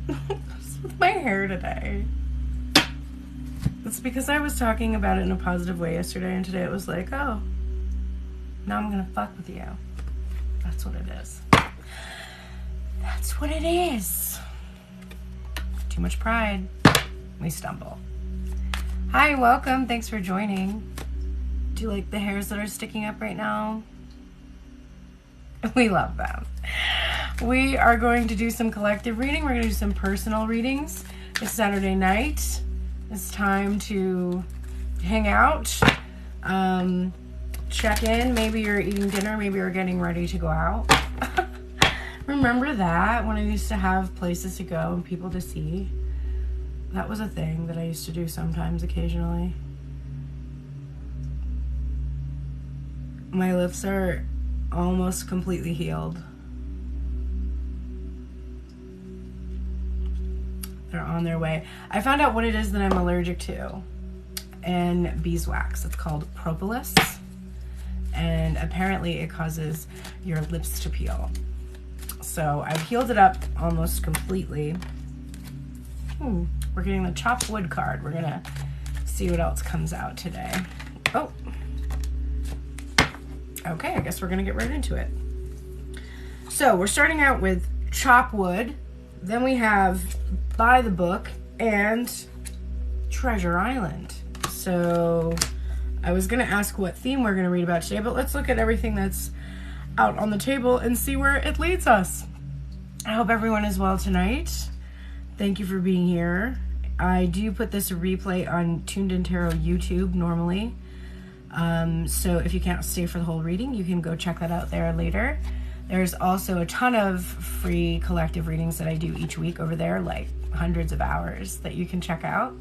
with my hair today. It's because I was talking about it in a positive way yesterday, and today it was like, oh, now I'm gonna fuck with you. That's what it is. That's what it is. Too much pride. We stumble. Hi, welcome. Thanks for joining. Do you like the hairs that are sticking up right now? We love them. We are going to do some collective reading. We're going to do some personal readings. It's Saturday night. It's time to hang out, check in. Maybe you're eating dinner. Maybe you're getting ready to go out. Remember that when I used to have places to go and people to see? That was a thing that I used to do sometimes, occasionally. My lips are almost completely healed. They're on their way. I found out what it is that I'm allergic to in beeswax. It's called propolis, and apparently it causes your lips to peel. So I've healed it up almost completely. We're getting the chopped wood card. We're gonna see what else comes out today. Oh, okay, I guess we're gonna get right into it. So we're starting out with chop wood. Then we have By the Book and Treasure Island. So I was going to ask what theme we're going to read about today, but let's look at everything that's out on the table and see where it leads us. I hope everyone is well tonight. Thank you for being here. I do put this replay on Tuned In Tarot YouTube normally. So if you can't stay for the whole reading, you can go check that out there later. There's also a ton of free collective readings that I do each week over there, like hundreds of hours that you can check out.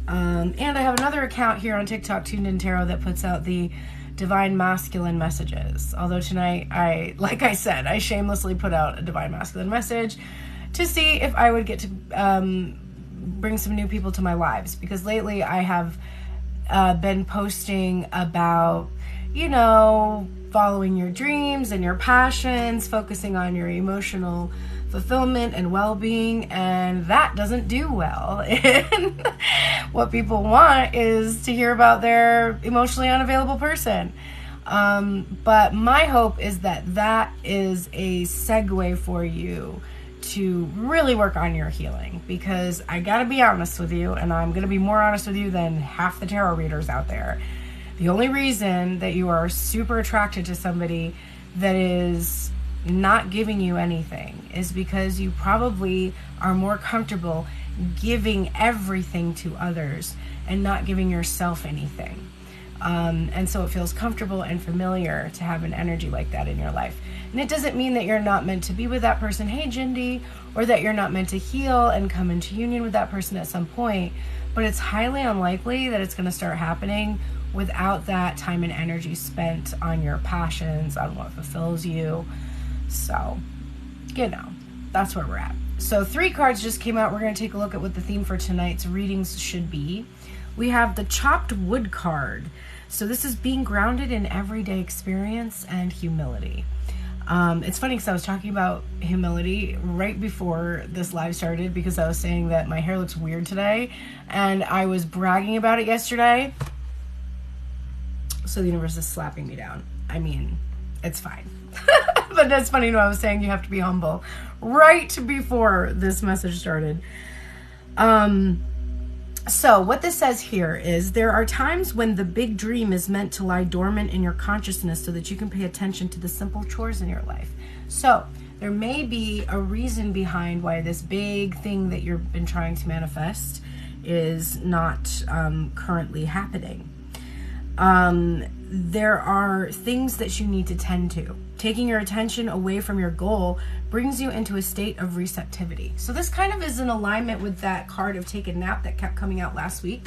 And I have another account here on TikTok, Tuned In Tarot, that puts out the Divine Masculine messages. Although tonight, like I said, I shamelessly put out a Divine Masculine message to see if I would get to bring some new people to my lives. Because lately I have been posting about, you know, following your dreams and your passions, focusing on your emotional fulfillment and well-being, and that doesn't do well. And what people want is to hear about their emotionally unavailable person. But my hope is that that is a segue for you to really work on your healing, because I gotta be honest with you, and I'm gonna be more honest with you than half the tarot readers out there. The only reason that you are super attracted to somebody that is not giving you anything is because you probably are more comfortable giving everything to others and not giving yourself anything. And so it feels comfortable and familiar to have an energy like that in your life. And it doesn't mean that you're not meant to be with that person, hey Jindy, or that you're not meant to heal and come into union with that person at some point, but it's highly unlikely that it's going to start happening without that time and energy spent on your passions, on what fulfills you. So, you know, that's where we're at. So 3 cards just came out. We're going to take a look at what the theme for tonight's readings should be. We have the chopped wood card. So this is being grounded in everyday experience and humility. It's funny because I was talking about humility right before this live started, because I was saying that my hair looks weird today, and I was bragging about it yesterday. So the universe is slapping me down. I mean, it's fine. But that's funny, I was saying you have to be humble right before this message started. So what this says here is there are times when the big dream is meant to lie dormant in your consciousness so that you can pay attention to the simple chores in your life. So there may be a reason behind why this big thing that you've been trying to manifest is not currently happening. There are things that you need to tend to. Taking your attention away from your goal brings you into a state of receptivity. So this kind of is in alignment with that card of Take a Nap that kept coming out last week,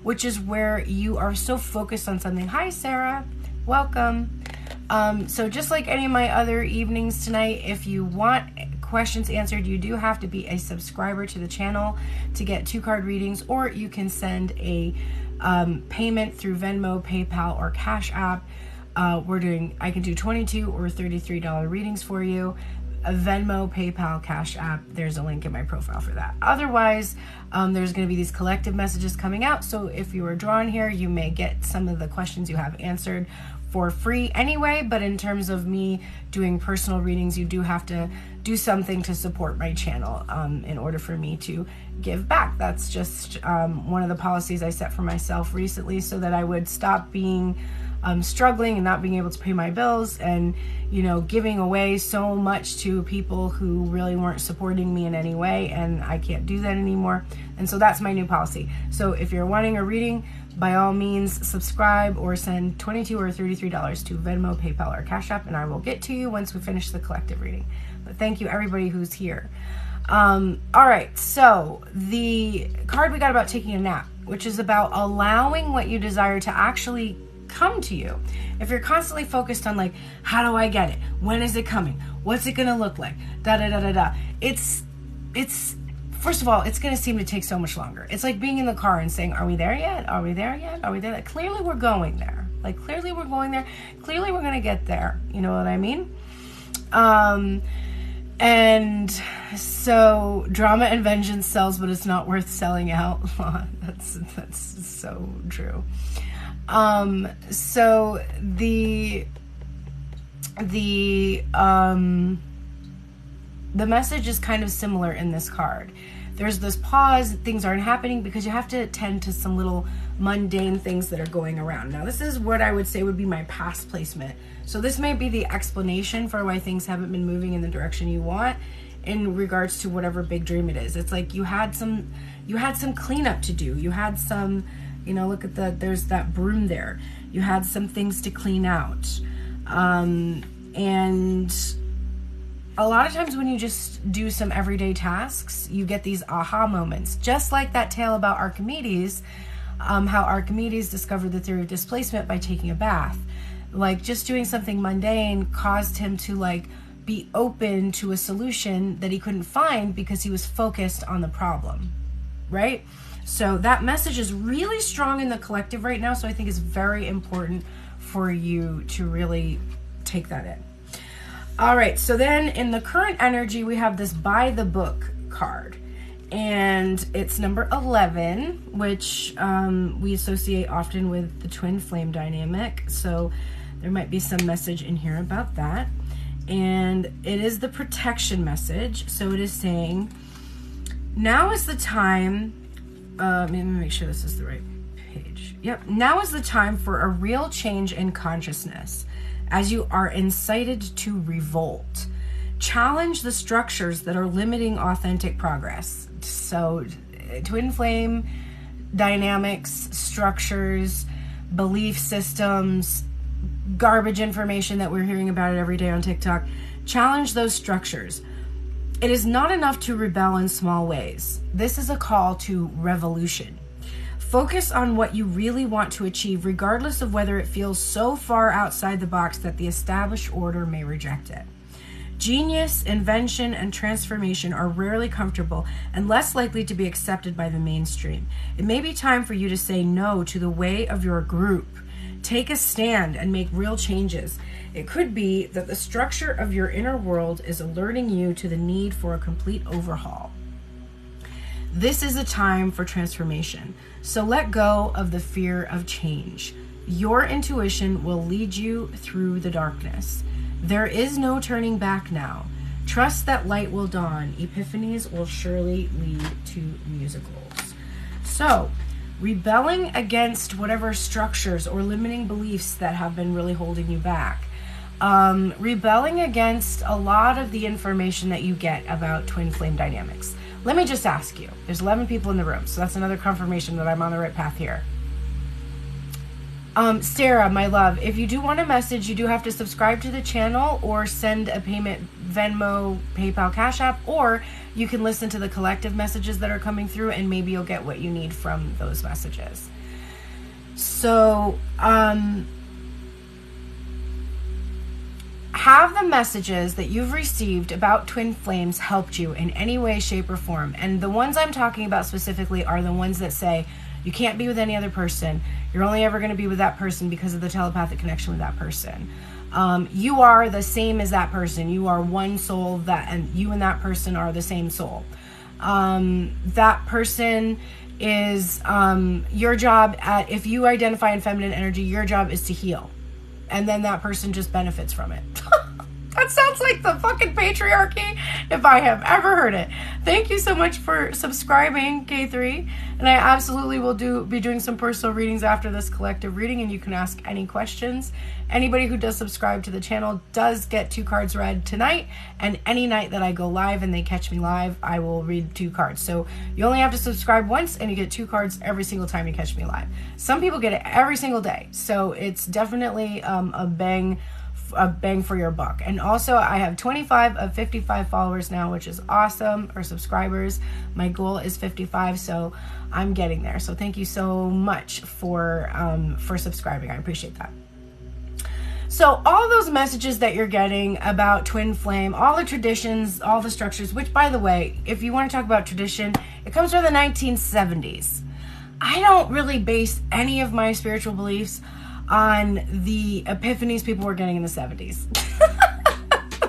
which is where you are so focused on something. Hi, Sarah. Welcome. So just like any of my other evenings tonight, if you want questions answered, you do have to be a subscriber to the channel to get 2 card readings, or you can send a payment through Venmo, PayPal, or Cash App. I can do $22 or $33 readings for you. a Venmo, PayPal, Cash App. There's a link in my profile for that. Otherwise, there's going to be these collective messages coming out. So if you were drawn here, you may get some of the questions you have answered for free anyway. But in terms of me doing personal readings, you do have to do something to support my channel in order for me to give back. That's just one of the policies I set for myself recently, so that I would stop being struggling and not being able to pay my bills, and giving away so much to people who really weren't supporting me in any way, and I can't do that anymore. And so that's my new policy. So if you're wanting a reading, by all means subscribe or send $22 or $33 to Venmo, PayPal, or Cash App, and I will get to you once we finish the collective reading. But thank you everybody who's here. All right, so the card we got about taking a nap, which is about allowing what you desire to actually come to you. If you're constantly focused on like, how do I get it? When is it coming? What's it gonna look like? It's first of all, it's gonna seem to take so much longer. It's like being in the car and saying, are we there yet? Are we there yet? Are we there? Like, clearly we're going there. Clearly we're gonna get there. You know what I mean? And so drama and vengeance sells, but it's not worth selling out. That's so true. So the message is kind of similar in this card. There's this pause, things aren't happening because you have to attend to some little mundane things that are going around. Now, this is what I would say would be my past placement. So this may be the explanation for why things haven't been moving in the direction you want in regards to whatever big dream it is. It's like you had some cleanup to do. You had some, look at there's that broom there. You had some things to clean out. And a lot of times when you just do some everyday tasks, you get these aha moments. Just like that tale about Archimedes, how Archimedes discovered the theory of displacement by taking a bath. Like, just doing something mundane caused him to be open to a solution that he couldn't find because he was focused on the problem, right? So that message is really strong in the collective right now. So I think it's very important for you to really take that in. All right, so then in the current energy, we have this by the book card, and it's number 11, which we associate often with the twin flame dynamic. So there might be some message in here about that. And it is the protection message. So it is saying, now is the time, let me make sure this is the right page. Yep, now is the time for a real change in consciousness, as you are incited to revolt. Challenge the structures that are limiting authentic progress. So twin flame dynamics, structures, belief systems, garbage information that we're hearing about it every day on TikTok. Challenge those structures. It is not enough to rebel in small ways. This is a call to revolution. Focus on what you really want to achieve, regardless of whether it feels so far outside the box that the established order may reject it. Genius, invention, and transformation are rarely comfortable and less likely to be accepted by the mainstream. It may be time for you to say no to the way of your group. Take a stand and make real changes. It could be that the structure of your inner world is alerting you to the need for a complete overhaul. This is a time for transformation, so let go of the fear of change. Your intuition will lead you through the darkness. There is no turning back now. Trust that light will dawn. Epiphanies will surely lead to musicals. So, rebelling against whatever structures or limiting beliefs that have been really holding you back. Rebelling against a lot of the information that you get about twin flame dynamics. Let me just ask you, there's 11 people in the room, so that's another confirmation that I'm on the right path here. Sarah, my love, if you do want a message, you do have to subscribe to the channel or send a payment Venmo, PayPal, Cash App, or you can listen to the collective messages that are coming through and maybe you'll get what you need from those messages. So, have the messages that you've received about twin flames helped you in any way, shape, or form? And the ones I'm talking about specifically are the ones that say, you can't be with any other person. You're only ever going to be with that person because of the telepathic connection with that person. You are the same as that person. You are one soul, and you and that person are the same soul. That person is your job if you identify in feminine energy, your job is to heal. And then that person just benefits from it. That sounds like the fucking patriarchy if I have ever heard it. Thank you so much for subscribing, K3. And I absolutely will be doing some personal readings after this collective reading, and you can ask any questions. Anybody who does subscribe to the channel does get 2 cards read tonight, and any night that I go live and they catch me live, I will read 2 cards. So you only have to subscribe once, and you get 2 cards every single time you catch me live. Some people get it every single day, so it's definitely a bang for your buck. And also, I have 25 of 55 followers now, which is awesome, or subscribers. My goal is 55, so I'm getting there. So thank you so much for subscribing. I appreciate that. So all those messages that you're getting about twin flame, all the traditions, all the structures, which, by the way, if you want to talk about tradition, it comes from the 1970s. I don't really base any of my spiritual beliefs on the epiphanies people were getting in the 70s.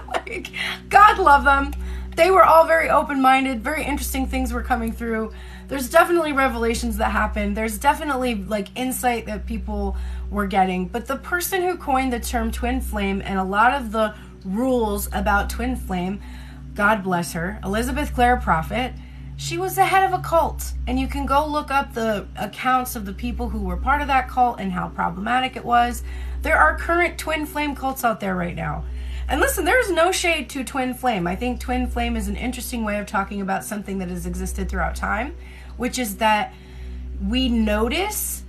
Like, God love them. They were all very open-minded. Very interesting things were coming through. There's definitely revelations that happened. There's definitely like insight that people were getting. But the person who coined the term twin flame and a lot of the rules about twin flame, God bless her, Elizabeth Clare Prophet, she was the head of a cult, and you can go look up the accounts of the people who were part of that cult and how problematic it was. There are current twin flame cults out there right now. And listen, there's no shade to twin flame. I think twin flame is an interesting way of talking about something that has existed throughout time, which is that we notice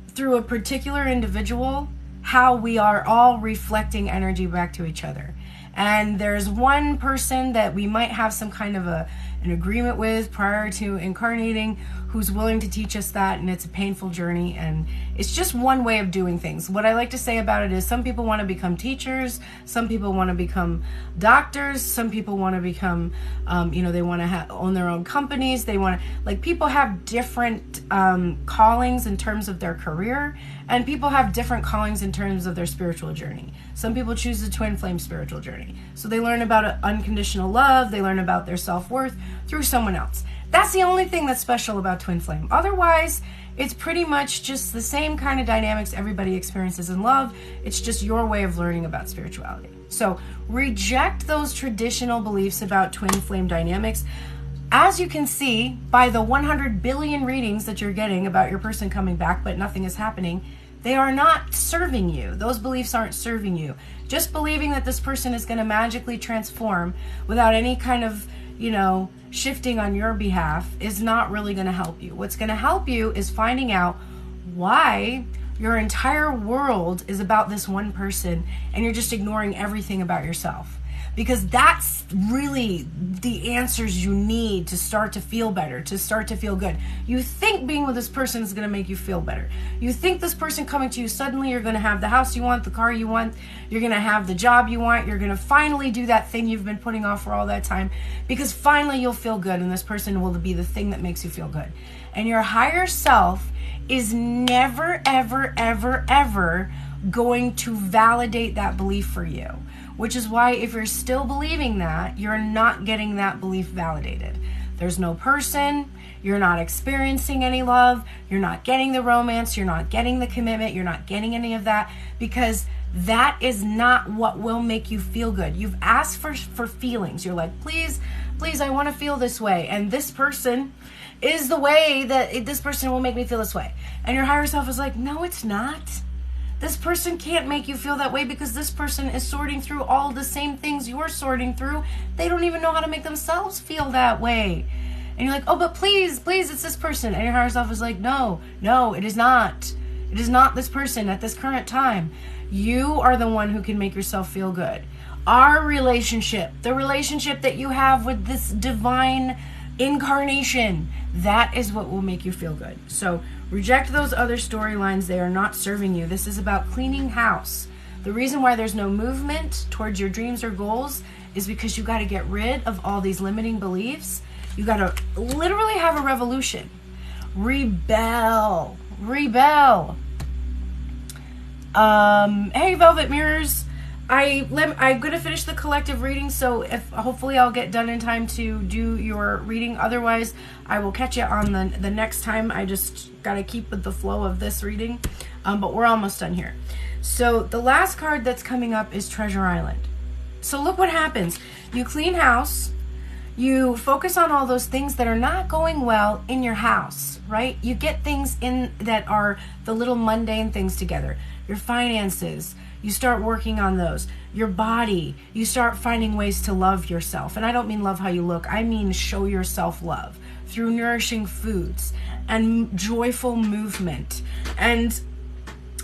through a particular individual how we are all reflecting energy back to each other. And there's one person that we might have some kind of an agreement with prior to incarnating who's willing to teach us that, and it's a painful journey, and it's just one way of doing things. What I like to say about it is some people want to become teachers, some people want to become doctors, some people want to become, they want to own their own companies, they want to, like, people have different callings in terms of their career, and people have different callings in terms of their spiritual journey. Some people choose the twin flame spiritual journey. So they learn about unconditional love, they learn about their self-worth through someone else. That's the only thing that's special about twin flame. Otherwise, it's pretty much just the same kind of dynamics everybody experiences in love. It's just your way of learning about spirituality. So reject those traditional beliefs about twin flame dynamics. As you can see by the 100 billion readings that you're getting about your person coming back, but nothing is happening, they are not serving you. Those beliefs aren't serving you. Just believing that this person is going to magically transform without any kind of, shifting on your behalf is not really going to help you. What's going to help you is finding out why your entire world is about this one person and you're just ignoring everything about yourself. Because that's really the answers you need to start to feel better, to start to feel good. You think being with this person is going to make you feel better. You think this person coming to you, suddenly you're going to have the house you want, the car you want, you're going to have the job you want, you're going to finally do that thing you've been putting off for all that time, because finally you'll feel good, and this person will be the thing that makes you feel good. And your higher self is never, ever, ever, ever going to validate that belief for you. Which is why if you're still believing that, you're not getting that belief validated. There's no person, you're not experiencing any love, you're not getting the romance, you're not getting the commitment, you're not getting any of that, because that is not what will make you feel good. You've asked for feelings. You're like, please, I want to feel this way. And this person is the way that this person will make me feel this way. And your higher self is like, no, it's not. This person can't make you feel that way because this person is sorting through all the same things you're sorting through. They don't even know how to make themselves feel that way. And you're like, oh, but please, it's this person. And your higher self is like, no, it is not. It is not this person at this current time. You are the one who can make yourself feel good. Our relationship, the relationship that you have with this divine incarnation, that is what will make you feel good. So reject those other storylines. They are not serving you. This is about cleaning house. The reason why there's no movement towards your dreams or goals is because you got to get rid of all these limiting beliefs. You got to literally have a revolution. Rebel. Hey, Velvet Mirrors. I'm going to finish the collective reading, so if hopefully I'll get done in time to do your reading. Otherwise, I will catch you on the next time. I just got to keep with the flow of this reading, but we're almost done here. So the last card that's coming up is Treasure Island. So look what happens. You clean house. You focus on all those things that are not going well in your house, right? You get things in that are the little mundane things together. Your finances, you start working on those. Your body, you start finding ways to love yourself. And I don't mean love how you look. I mean show yourself love through nourishing foods and joyful movement and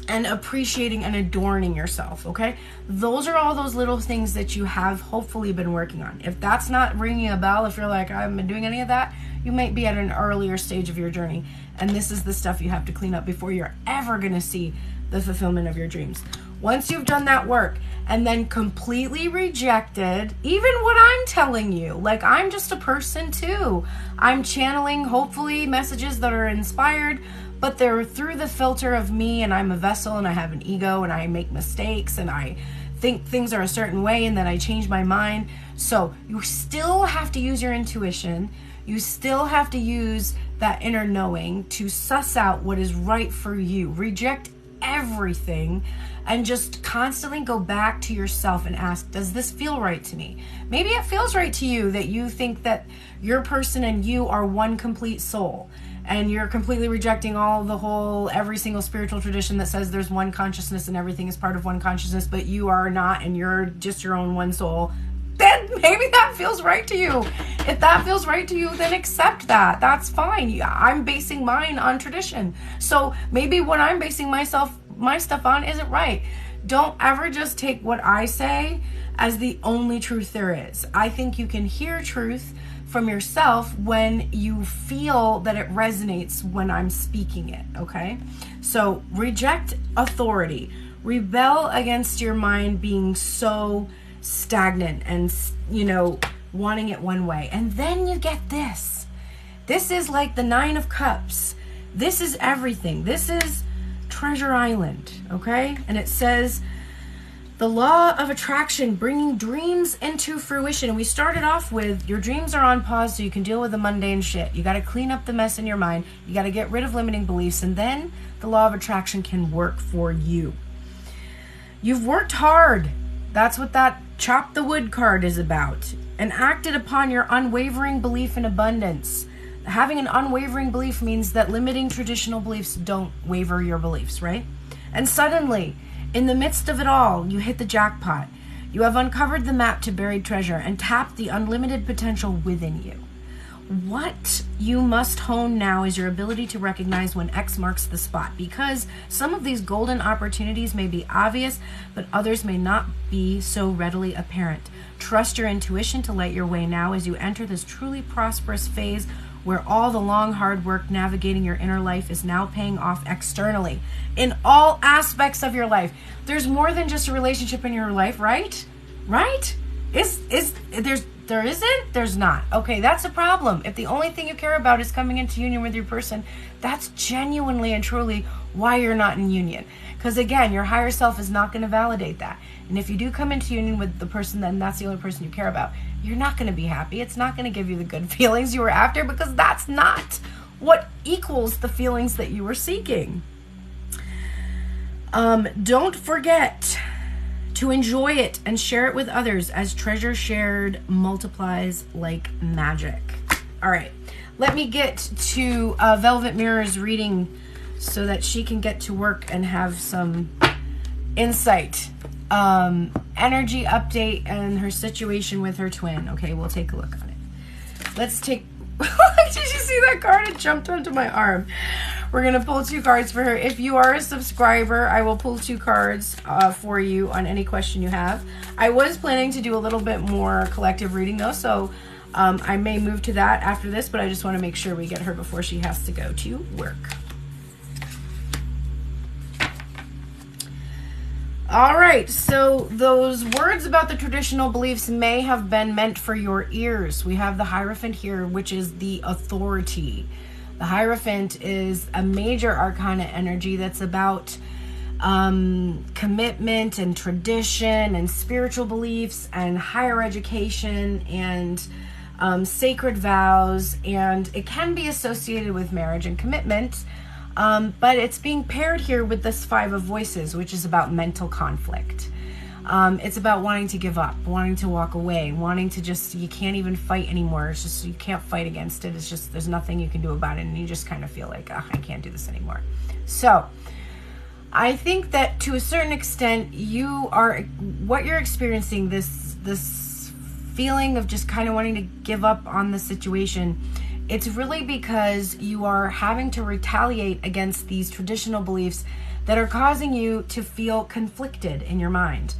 appreciating and adorning yourself, okay? Those are all those little things that you have hopefully been working on. If that's not ringing a bell, if you're like, I haven't been doing any of that, you might be at an earlier stage of your journey. And this is the stuff you have to clean up before you're ever going to see the fulfillment of your dreams. Once you've done that work and then completely rejected even what I'm telling you, like I'm just a person too. I'm channeling hopefully messages that are inspired, but they're through the filter of me, and I'm a vessel and I have an ego and I make mistakes and I think things are a certain way and then I change my mind. So you still have to use your intuition. You still have to use that inner knowing to suss out what is right for you. Reject everything and just constantly go back to yourself and ask, does this feel right to me? Maybe it feels right to you that you think that your person and you are one complete soul, and you're completely rejecting every single spiritual tradition that says there's one consciousness and everything is part of one consciousness, but you are not, and you're just your own one soul. Then maybe that feels right to you. If that feels right to you, then accept that. That's fine. I'm basing mine on tradition. So maybe what I'm basing my stuff on isn't right. Don't ever just take what I say as the only truth there is. I think you can hear truth from yourself when you feel that it resonates when I'm speaking it, okay? So reject authority. Rebel against your mind being so stagnant and, wanting it one way. And then you get this. This is like the 9 of Cups. This is everything. This is Treasure Island, okay? And it says, the law of attraction, bringing dreams into fruition. And we started off with, your dreams are on pause so you can deal with the mundane shit. You got to clean up the mess in your mind. You got to get rid of limiting beliefs. And then the law of attraction can work for you. You've worked hard. That's what that chop the wood card is about. And acted upon your unwavering belief in abundance. Having an unwavering belief means that limiting traditional beliefs don't waver your beliefs, right? And suddenly, in the midst of it all, you hit the jackpot. You have uncovered the map to buried treasure and tapped the unlimited potential within you. What you must hone now is your ability to recognize when X marks the spot, because some of these golden opportunities may be obvious, but others may not be so readily apparent. Trust your intuition to light your way now as you enter this truly prosperous phase where all the long, hard work navigating your inner life is now paying off externally in all aspects of your life. There's more than just a relationship in your life, right? Right? There isn't? There's not. Okay, that's a problem. If the only thing you care about is coming into union with your person, that's genuinely and truly why you're not in union. Because again, your higher self is not going to validate that. And if you do come into union with the person, then that's the only person you care about. You're not going to be happy. It's not going to give you the good feelings you were after, because that's not what equals the feelings that you were seeking. Don't forget to enjoy it and share it with others, as treasure shared multiplies like magic. All right, let me get to Velvet Mirror's reading so that she can get to work and have some insight. Energy update and her situation with her twin. Okay, we'll take a look on it. Let's take... Did you see that card? It jumped onto my arm. We're going to pull 2 cards for her. If you are a subscriber, I will pull 2 cards for you on any question you have. I was planning to do a little bit more collective reading though, so I may move to that after this, but I just want to make sure we get her before she has to go to work. All right, so those words about the traditional beliefs may have been meant for your ears. We have the Hierophant here, which is the authority. The Hierophant is a major arcana energy that's about commitment and tradition and spiritual beliefs and higher education and sacred vows, and it can be associated with marriage and commitment, but it's being paired here with this Five of Voices, which is about mental conflict. It's about wanting to give up, wanting to walk away, wanting to just, you can't even fight anymore. It's just, you can't fight against it. It's just, there's nothing you can do about it. And you just kind of feel like, I can't do this anymore. So I think that to a certain extent, what you're experiencing, this feeling of just kind of wanting to give up on the situation, it's really because you are having to retaliate against these traditional beliefs that are causing you to feel conflicted in your mind.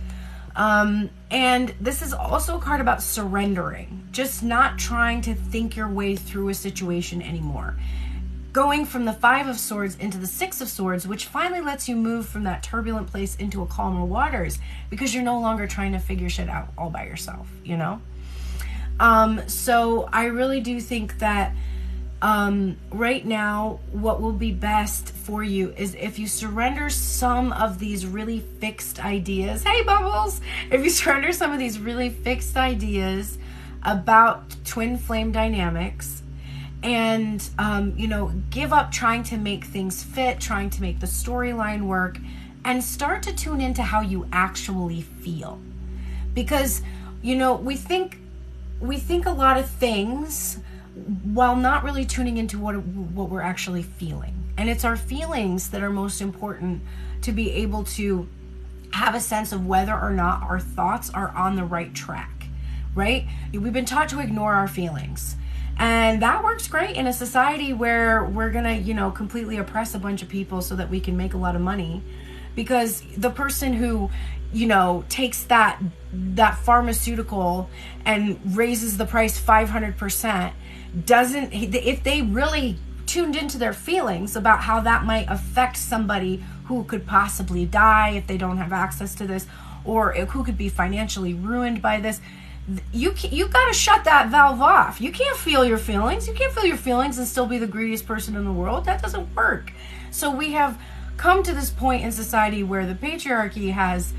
And this is also a card about surrendering, just not trying to think your way through a situation anymore. Going from the Five of Swords into the Six of Swords, which finally lets you move from that turbulent place into a calmer waters, because you're no longer trying to figure shit out all by yourself, you know? So I really do think that right now, what will be best for you is if you surrender some of these really fixed ideas. Hey, Bubbles! If you surrender some of these really fixed ideas about twin flame dynamics and, give up trying to make things fit, trying to make the storyline work, and start to tune into how you actually feel. Because, we think a lot of things while not really tuning into what we're actually feeling. And it's our feelings that are most important to be able to have a sense of whether or not our thoughts are on the right track, right? We've been taught to ignore our feelings. And that works great in a society where we're going to, completely oppress a bunch of people so that we can make a lot of money. Because the person who, takes that pharmaceutical and raises the price 500%, if they really tuned into their feelings about how that might affect somebody who could possibly die if they don't have access to this, or who could be financially ruined by this, you got to shut that valve off. You can't feel your feelings. You can't feel your feelings and still be the greediest person in the world. That doesn't work. So we have come to this point in society where the patriarchy has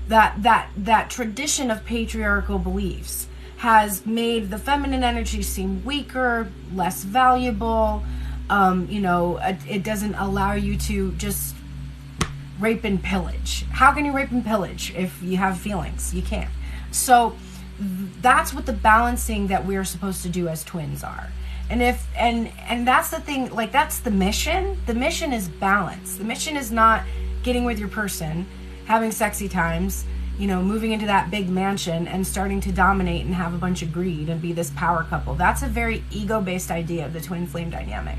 that tradition of patriarchal beliefs has made the feminine energy seem weaker, less valuable. It doesn't allow you to just rape and pillage. How can you rape and pillage if you have feelings? You can't. So that's what the balancing that we're supposed to do as twins are. And that's the thing, like, that's the mission. The mission is balance. The mission is not getting with your person, having sexy times, moving into that big mansion and starting to dominate and have a bunch of greed and be this power couple. That's a very ego-based idea of the twin flame dynamic.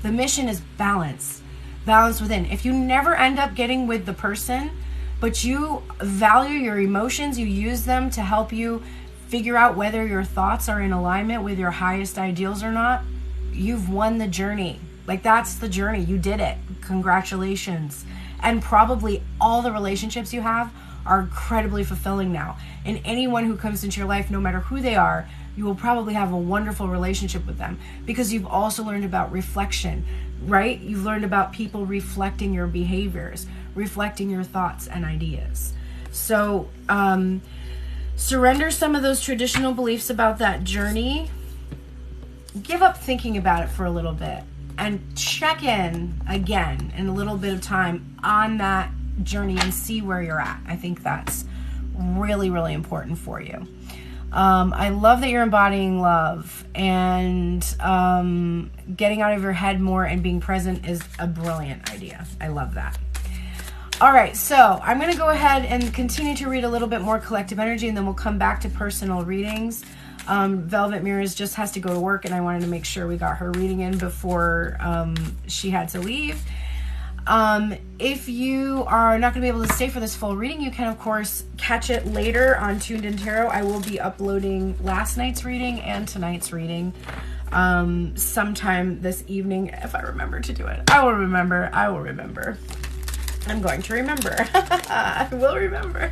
The mission is balance within. If you never end up getting with the person, but you value your emotions, you use them to help you figure out whether your thoughts are in alignment with your highest ideals or not, you've won the journey. Like, that's the journey. You did it. Congratulations. And probably all the relationships you have are incredibly fulfilling now. And anyone who comes into your life, no matter who they are, you will probably have a wonderful relationship with them, because you've also learned about reflection, right? You've learned about people reflecting your behaviors, reflecting your thoughts and ideas. So surrender some of those traditional beliefs about that journey. Give up thinking about it for a little bit and check in again in a little bit of time on that journey and see where you're at. I think that's really, really important for you. I love that you're embodying love, and getting out of your head more and being present is a brilliant idea. I love that. All right, so I'm going to go ahead and continue to read a little bit more collective energy, and then we'll come back to personal readings. Velvet Mirrors just has to go to work, and I wanted to make sure we got her reading in before she had to leave. If you are not going to be able to stay for this full reading, you can, of course, catch it later on Tuned In Tarot. I will be uploading last night's reading and tonight's reading sometime this evening, if I remember to do it. I will remember. I'm going to remember. I will remember.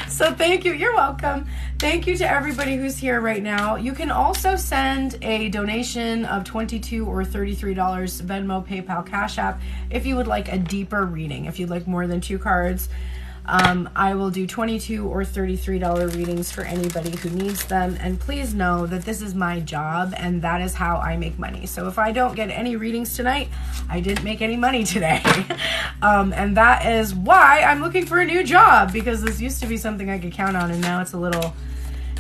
So thank you. You're welcome. Thank you to everybody who's here right now. You can also send a donation of $22 or $33 Venmo, PayPal, Cash App if you would like a deeper reading. If you'd like more than 2 cards, I will do $22 or $33 readings for anybody who needs them. And please know that this is my job and that is how I make money. So if I don't get any readings tonight, I didn't make any money today. And that is why I'm looking for a new job, because this used to be something I could count on, and now it's a little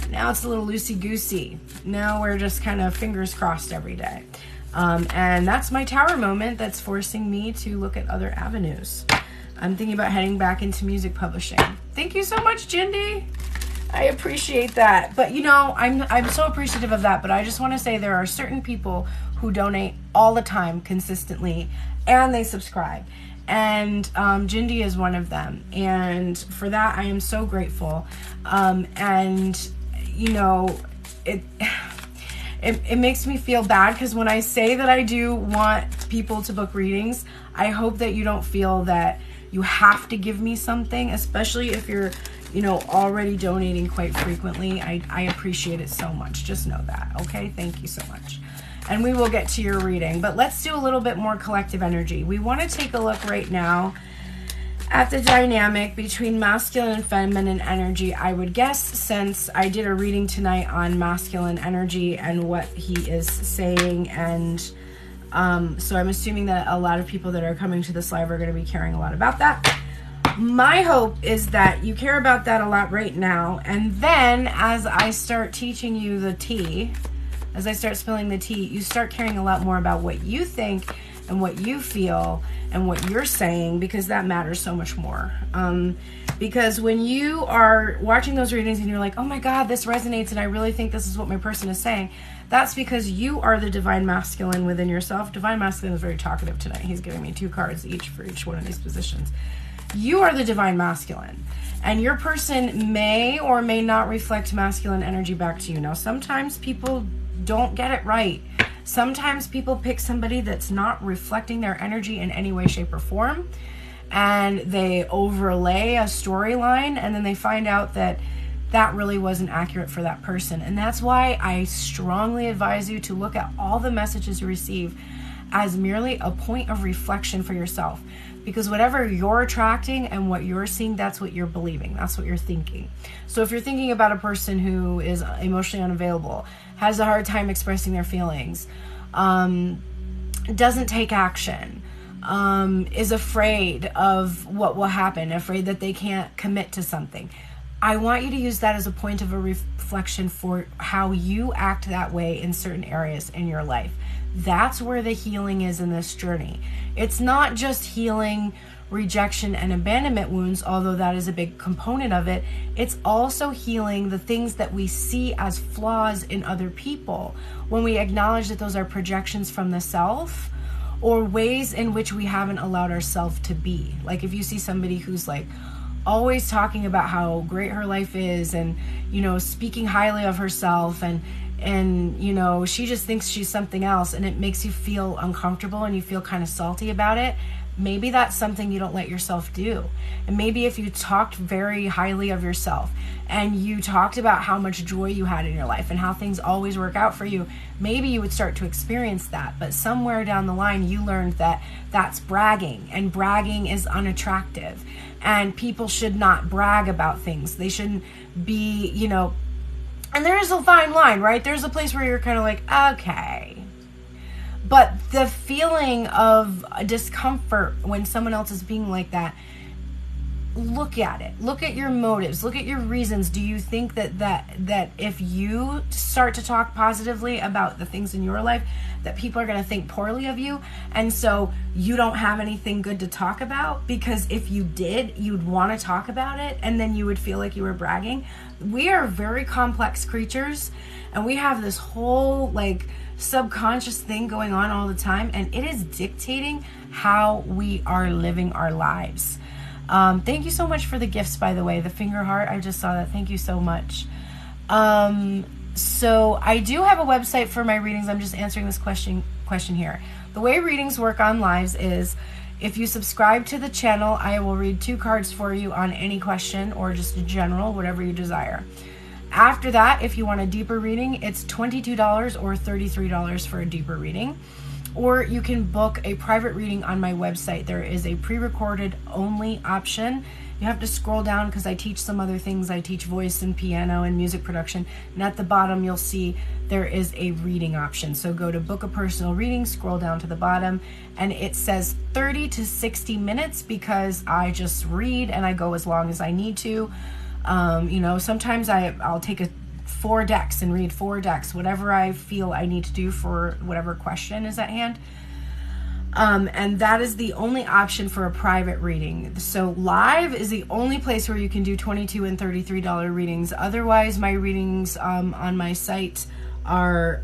loosey-goosey. Now we're just kind of fingers crossed every day. And that's my tower moment that's forcing me to look at other avenues. I'm thinking about heading back into music publishing. Thank you so much, Jindy. I appreciate that. But you know, I'm so appreciative of that, but I just want to say there are certain people who donate all the time consistently, and they subscribe. And Jindy is one of them. And for that, I am so grateful. And you know, it makes me feel bad, because when I say that I do want people to book readings, I hope that you don't feel that you have to give me something, especially if you're, you know, already donating quite frequently. I appreciate it so much. Just know that, okay? Thank you so much. And we will get to your reading, but let's do a little bit more collective energy. We want to take a look right now at the dynamic between masculine and feminine energy. I would guess, since I did a reading tonight on masculine energy and what he is saying, and so I'm assuming that a lot of people that are coming to this live are going to be caring a lot about that. My hope is that you care about that a lot right now, and then as I start teaching you the tea, as I start spilling the tea, you start caring a lot more about what you think and what you feel and what you're saying, because that matters so much more. Because when you are watching those readings and you're like, oh my God, this resonates and I really think this is what my person is saying, that's because you are the divine masculine within yourself. Divine masculine is very talkative tonight. He's giving me 2 cards each for each one of these positions. You are the divine masculine, and your person may or may not reflect masculine energy back to you. Now, sometimes people don't get it right. Sometimes people pick somebody that's not reflecting their energy in any way, shape, or form, and they overlay a storyline, and then they find out that that really wasn't accurate for that person. And that's why I strongly advise you to look at all the messages you receive as merely a point of reflection for yourself. Because whatever you're attracting and what you're seeing, that's what you're believing. That's what you're thinking. So if you're thinking about a person who is emotionally unavailable, has a hard time expressing their feelings, doesn't take action, is afraid of what will happen, afraid that they can't commit to something, I want you to use that as a point of a reflection for how you act that way in certain areas in your life. That's where the healing is in this journey. It's not just healing rejection and abandonment wounds, although that is a big component of it. It's also healing the things that we see as flaws in other people when we acknowledge that those are projections from the self, or ways in which we haven't allowed ourselves to be. Like if you see somebody who's like always talking about how great her life is, and you know, speaking highly of herself, and you know, she just thinks she's something else, and it makes you feel uncomfortable and you feel kind of salty about it. Maybe that's something you don't let yourself do. And maybe if you talked very highly of yourself and you talked about how much joy you had in your life and how things always work out for you, maybe you would start to experience that. But somewhere down the line you learned that that's bragging, and bragging is unattractive, and people should not brag about things. They shouldn't be, you know, and there is a fine line, right? There's a place where you're kind of like, okay. But the feeling of discomfort when someone else is being like that, look at it. Look at your motives. Look at your reasons. Do you think that if you start to talk positively about the things in your life, that people are going to think poorly of you, and so you don't have anything good to talk about? Because if you did, you'd want to talk about it, and then you would feel like you were bragging. We are very complex creatures, and we have this whole like subconscious thing going on all the time, and it is dictating how we are living our lives. Thank you so much for the gifts, by the way. The finger heart, I just saw that. Thank you so much. So I do have a website for my readings. I'm just answering this question here. The way readings work on lives is if you subscribe to the channel, I will read 2 cards for you on any question, or just in general, whatever you desire. After that, if you want a deeper reading, it's $22 or $33 for a deeper reading. Or you can book a private reading on my website. There is a pre-recorded only option. You have to scroll down because I teach some other things. I teach voice and piano and music production. And at the bottom, you'll see there is a reading option. So go to book a personal reading, scroll down to the bottom, and it says 30 to 60 minutes because I just read and I go as long as I need to. Sometimes I'll take 4 decks and read 4 decks, whatever I feel I need to do for whatever question is at hand. And that is the only option for a private reading. So live is the only place where you can do $22 and $33 readings. Otherwise, my readings on my site are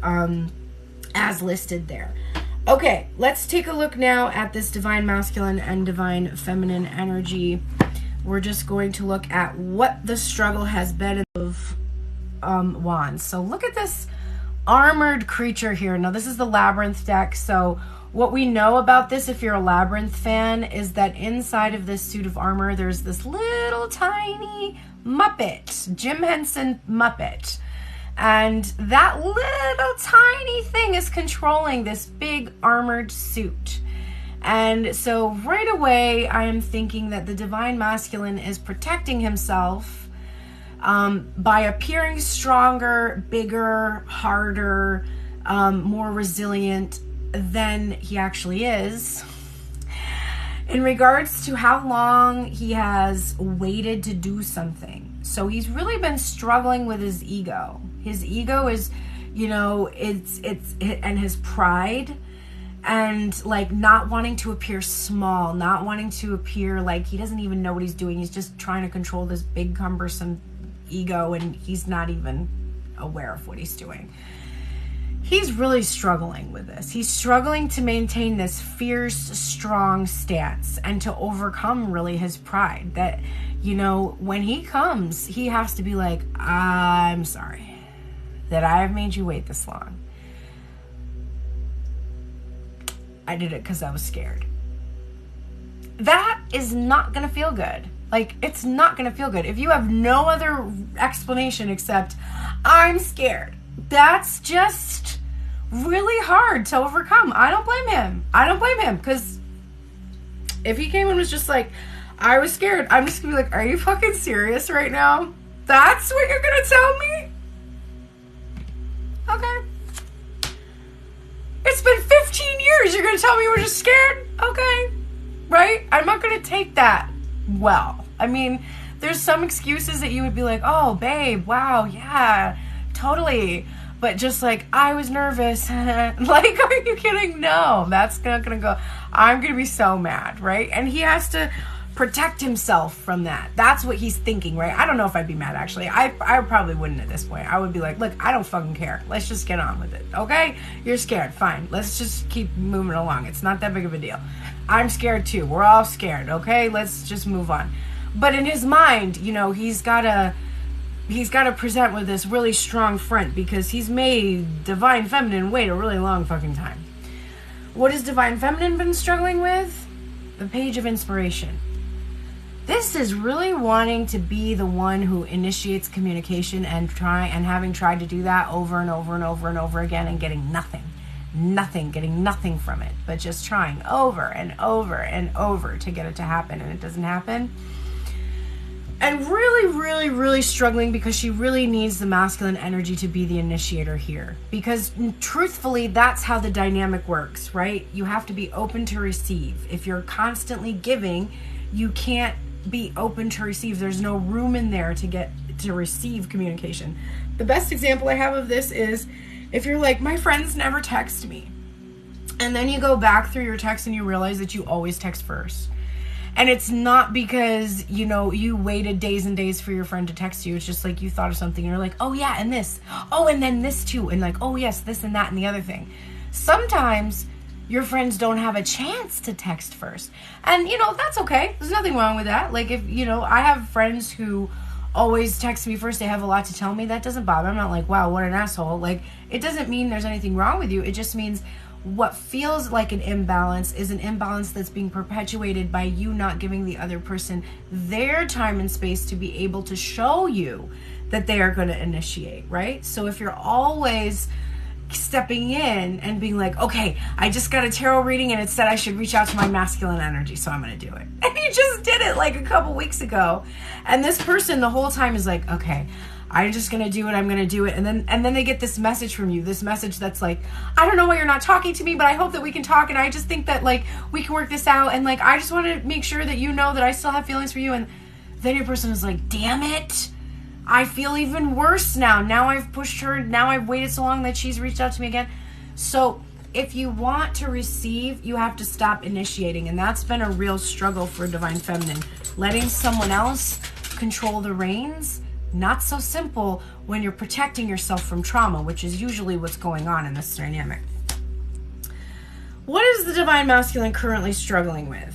as listed there. Okay, let's take a look now at this divine masculine and divine feminine energy. We're just going to look at what the struggle has been of wands. So look at this armored creature here. Now this is the Labyrinth deck. So what we know about this, if you're a Labyrinth fan, is that inside of this suit of armor, there's this little tiny Muppet, Jim Henson Muppet. And that little tiny thing is controlling this big armored suit. And so right away, I am thinking that the divine masculine is protecting himself by appearing stronger, bigger, harder, more resilient than he actually is. In regards to how long he has waited to do something. So he's really been struggling with his ego. His ego is, and his pride. And like not wanting to appear small, not wanting to appear like he doesn't even know what he's doing. He's just trying to control this big cumbersome ego and he's not even aware of what he's doing. He's really struggling with this. He's struggling to maintain this fierce, strong stance and to overcome really his pride. That, when he comes, he has to be like, I'm sorry that I have made you wait this long. I did it because I was scared. That is not going to feel good. Like, it's not going to feel good. If you have no other explanation except, I'm scared, that's just really hard to overcome. I don't blame him. Because if he came and was just like, I was scared, I'm just going to be like, are you fucking serious right now? That's what you're going to tell me? Okay. It's been 15 years. You're going to tell me we're just scared? Okay. Right? I'm not going to take that well. I mean, there's some excuses that you would be like, oh, babe, wow, yeah, totally. But just like, I was nervous. Like, are you kidding? No, that's not going to go. I'm going to be so mad, right? And he has to protect himself from that. That's what he's thinking, right? I don't know if I'd be mad, actually. I probably wouldn't at this point. I would be like, look, I don't fucking care. Let's just get on with it, okay? You're scared. Fine. Let's just keep moving along. It's not that big of a deal. I'm scared too. We're all scared, okay? Let's just move on. But in his mind, he's got to present with this really strong front because he's made divine feminine wait a really long fucking time. What has divine feminine been struggling with? The page of inspiration. This is really wanting to be the one who initiates communication and having tried to do that over and over and over and over again and getting getting nothing from it, but just trying over and over and over to get it to happen, and it doesn't happen. And really, really, really struggling because she really needs the masculine energy to be the initiator here. Because truthfully, that's how the dynamic works, right? You have to be open to receive. If you're constantly giving, you can't be open to receive. There's no room in there to receive communication. The best example I have of this is if you're like, my friends never text me. And then you go back through your text and you realize that you always text first. And it's not because, you waited days and days for your friend to text you. It's just like you thought of something and you're like, oh yeah, and this. Oh, and then this too. And like, oh yes, this and that and the other thing. Sometimes your friends don't have a chance to text first. And, that's okay. There's nothing wrong with that. Like if, I have friends who always text me first. They have a lot to tell me. That doesn't bother me. I'm not like, wow, what an asshole. Like, it doesn't mean there's anything wrong with you. It just means what feels like an imbalance is an imbalance that's being perpetuated by you not giving the other person their time and space to be able to show you that they are going to initiate, right? So if you're always stepping in and being like, okay, I just got a tarot reading and it said I should reach out to my masculine energy, so I'm going to do it. And you just did it like a couple weeks ago. And this person the whole time is like, okay, I'm just going to do it. I'm going to do it. And then they get this message from you, this message that's like, I don't know why you're not talking to me, but I hope that we can talk. And I just think that like we can work this out. And like, I just want to make sure that you know that I still have feelings for you. And then your person is like, damn it, I feel even worse now. Now I've pushed her. Now I've waited so long that she's reached out to me again. So if you want to receive, you have to stop initiating. And that's been a real struggle for Divine Feminine. Letting someone else control the reins, not so simple when you're protecting yourself from trauma, which is usually what's going on in this dynamic. What is the Divine Masculine currently struggling with?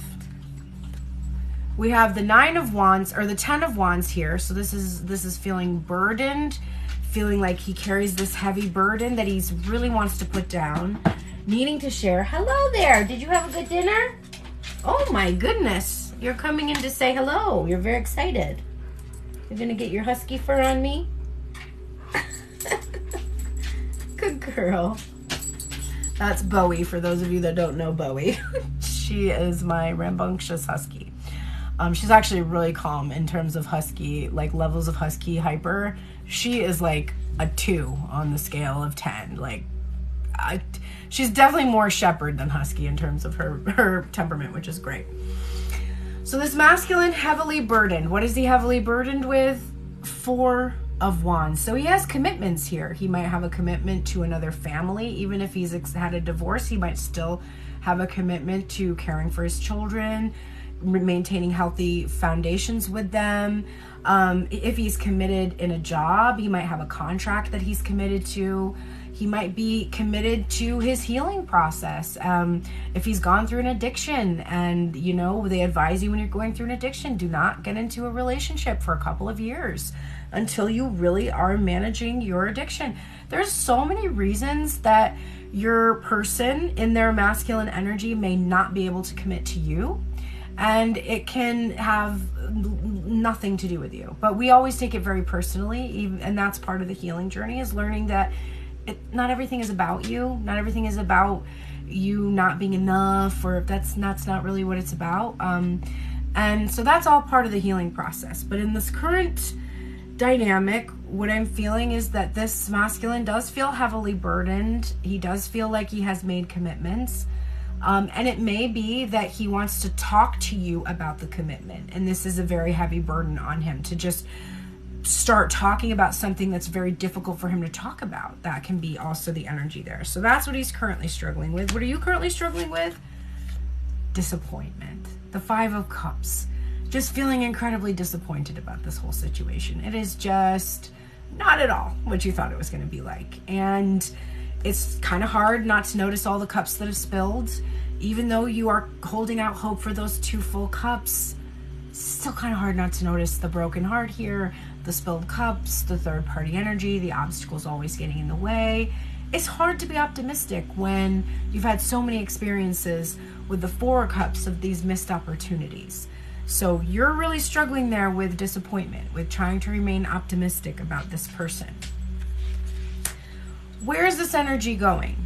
We have the 9 of Wands, or the 10 of Wands here. So this is feeling burdened, feeling like he carries this heavy burden that he really wants to put down, needing to share. Hello there. Did you have a good dinner? Oh my goodness. You're coming in to say hello. You're very excited. You're going to get your husky fur on me? Good girl. That's Bowie, for those of you that don't know Bowie. She is my rambunctious husky. She's actually really calm in terms of husky, like levels of husky hyper. She is like a 2 on the scale of 10. Like, she's definitely more shepherd than husky in terms of her temperament, which is great. So this masculine, heavily burdened. What is he heavily burdened with? 4 of Wands. So he has commitments here. He might have a commitment to another family. Even if he's had a divorce, he might still have a commitment to caring for his children, maintaining healthy foundations with them. If he's committed in a job, he might have a contract that he's committed to. He might be committed to his healing process. If he's gone through an addiction, and you know, they advise you when you're going through an addiction, do not get into a relationship for a couple of years until you really are managing your addiction. There's so many reasons that your person in their masculine energy may not be able to commit to you. And it can have nothing to do with you. But we always take it very personally. And that's part of the healing journey, is learning that not everything is about you. Not everything is about you not being enough, or that's not really what it's about. And so that's all part of the healing process. But in this current dynamic, what I'm feeling is that this masculine does feel heavily burdened. He does feel like he has made commitments. And it may be that he wants to talk to you about the commitment. And this is a very heavy burden on him to just start talking about something that's very difficult for him to talk about. That can be also the energy there. So that's what he's currently struggling with. What are you currently struggling with? Disappointment. The 5 of Cups. Just feeling incredibly disappointed about this whole situation. It is just not at all what you thought it was going to be like. And it's kind of hard not to notice all the cups that have spilled. Even though you are holding out hope for those 2 full cups, it's still kind of hard not to notice the broken heart here, the spilled cups, the third party energy, the obstacles always getting in the way. It's hard to be optimistic when you've had so many experiences with the 4 cups of these missed opportunities. So you're really struggling there with disappointment, with trying to remain optimistic about this person. Where is this energy going?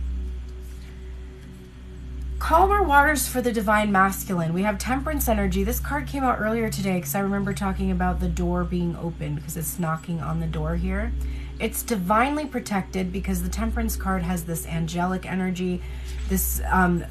Calmer waters for the Divine Masculine. We have Temperance energy. This card came out earlier today because I remember talking about the door being open because it's knocking on the door here. It's divinely protected because the Temperance card has this angelic energy, this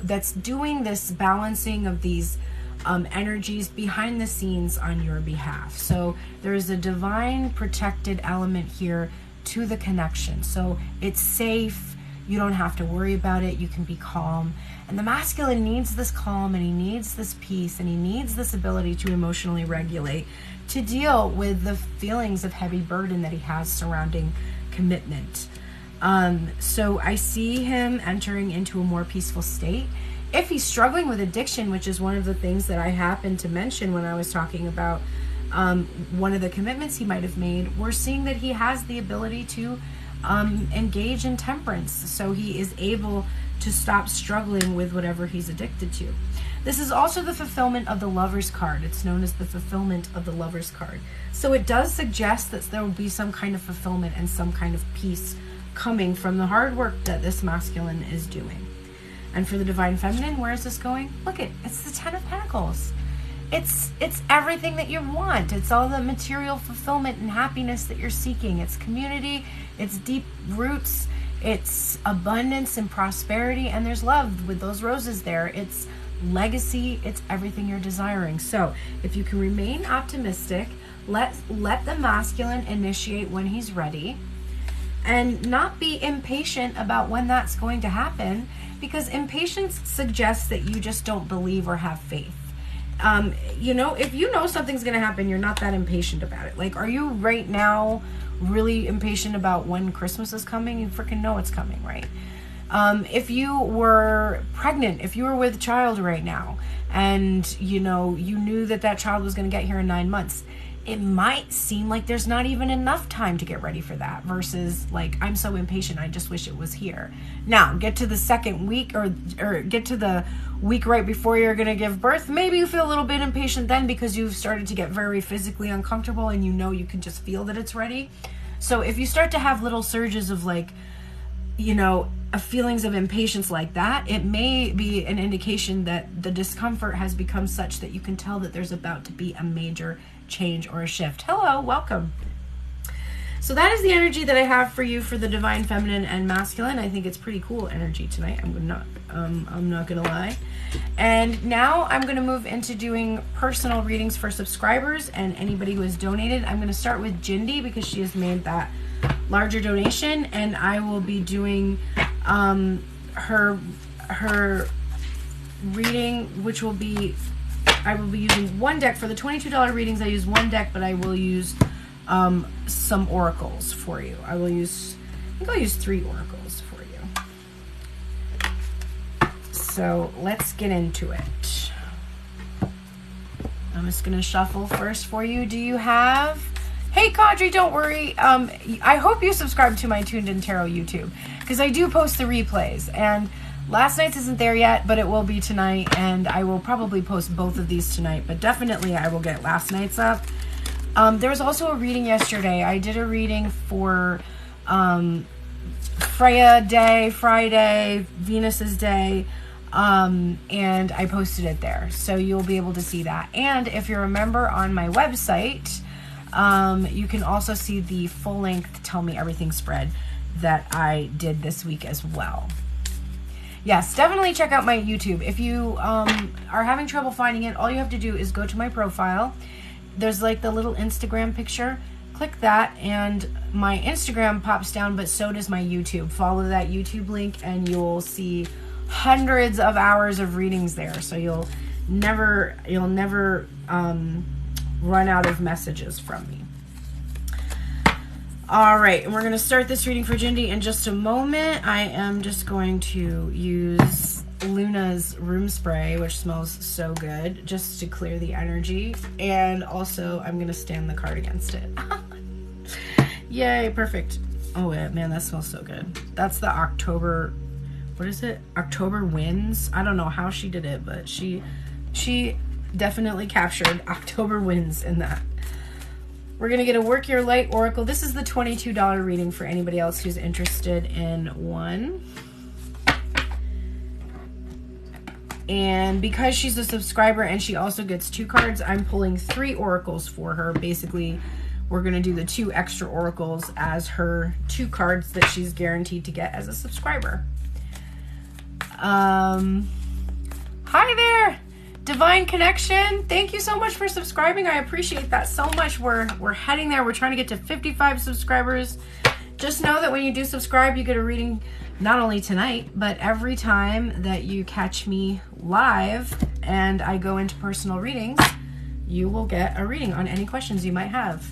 that's doing this balancing of these energies behind the scenes on your behalf. So there is a divine protected element here to the connection. So it's safe. You don't have to worry about it. You can be calm. And the masculine needs this calm, and he needs this peace, and he needs this ability to emotionally regulate, to deal with the feelings of heavy burden that he has surrounding commitment. So I see him entering into a more peaceful state. If he's struggling with addiction, which is one of the things that I happened to mention when I was talking about one of the commitments he might have made, we're seeing that he has the ability to engage in temperance so he is able to stop struggling with whatever he's addicted to. This is also the fulfillment of the Lover's card. It's known as the fulfillment of the Lover's card. So it does suggest that there will be some kind of fulfillment and some kind of peace coming from the hard work that this masculine is doing. And for the Divine Feminine, where is this going? Look, it's the Ten of Pentacles. It's everything that you want. It's all the material fulfillment and happiness that you're seeking. It's community, it's deep roots, it's abundance and prosperity, and there's love with those roses there. It's legacy, it's everything you're desiring. So if you can remain optimistic, let the masculine initiate when he's ready, and not be impatient about when that's going to happen, because impatience suggests that you just don't believe or have faith. If you know something's going to happen, you're not that impatient about it. Like, are you right now really impatient about when Christmas is coming? You freaking know it's coming, right? If you were pregnant, if you were with a child right now, and you knew that child was going to get here in 9 months, it might seem like there's not even enough time to get ready for that, versus like, I'm so impatient, I just wish it was here. Now, get to the second week or get to the week right before you're going to give birth. Maybe you feel a little bit impatient then because you've started to get very physically uncomfortable and you can just feel that it's ready. So if you start to have little surges of feelings of impatience like that, it may be an indication that the discomfort has become such that you can tell that there's about to be a major change or a shift. Hello, welcome. So that is the energy that I have for you for the Divine Feminine and Masculine. I think it's pretty cool energy tonight. I'm not gonna lie. And now I'm gonna move into doing personal readings for subscribers and anybody who has donated. I'm gonna start with Jindy because she has made that larger donation, and I will be doing her reading, which will be, I will be using one deck. For the $22 readings, I use one deck, but I will use some oracles for you. I think I'll use 3 oracles for you. So let's get into it. I'm just going to shuffle first for you. Do you have... Hey, Caudry, don't worry. I hope you subscribe to my Tuned In Tarot YouTube, because I do post the replays. And last night's isn't there yet, but it will be tonight. And I will probably post both of these tonight, but definitely I will get last night's up. There was also a reading yesterday. I did a reading for Freya Day, Friday, Venus's Day, and I posted it there. So you'll be able to see that. And if you're a member on my website... you can also see the full-length Tell Me Everything spread that I did this week as well. Yes, definitely check out my YouTube. If you are having trouble finding it, all you have to do is go to my profile. There's like the little Instagram picture. Click that, and my Instagram pops down, but so does my YouTube. Follow that YouTube link, and you'll see hundreds of hours of readings there. So you'll never run out of messages from me. All right, and we're going to start this reading for Jindy in just a moment. I am just going to use Luna's room spray, which smells so good, just to clear the energy. And also, I'm going to stand the card against it. Yay, perfect. Oh, yeah, man, that smells so good. That's the October, what is it? October Winds? I don't know how she did it, but she definitely captured October Winds in that. We're going to get a Work Your Light Oracle. This is the $22 reading for anybody else who's interested in one. And because she's a subscriber and she also gets 2 cards, I'm pulling 3 oracles for her. Basically, we're going to do the 2 extra oracles as her 2 cards that she's guaranteed to get as a subscriber. Hi there! Divine Connection, thank you so much for subscribing. I appreciate that so much. We're heading there. We're trying to get to 55 subscribers. Just know that when you do subscribe, you get a reading not only tonight, but every time that you catch me live and I go into personal readings, you will get a reading on any questions you might have.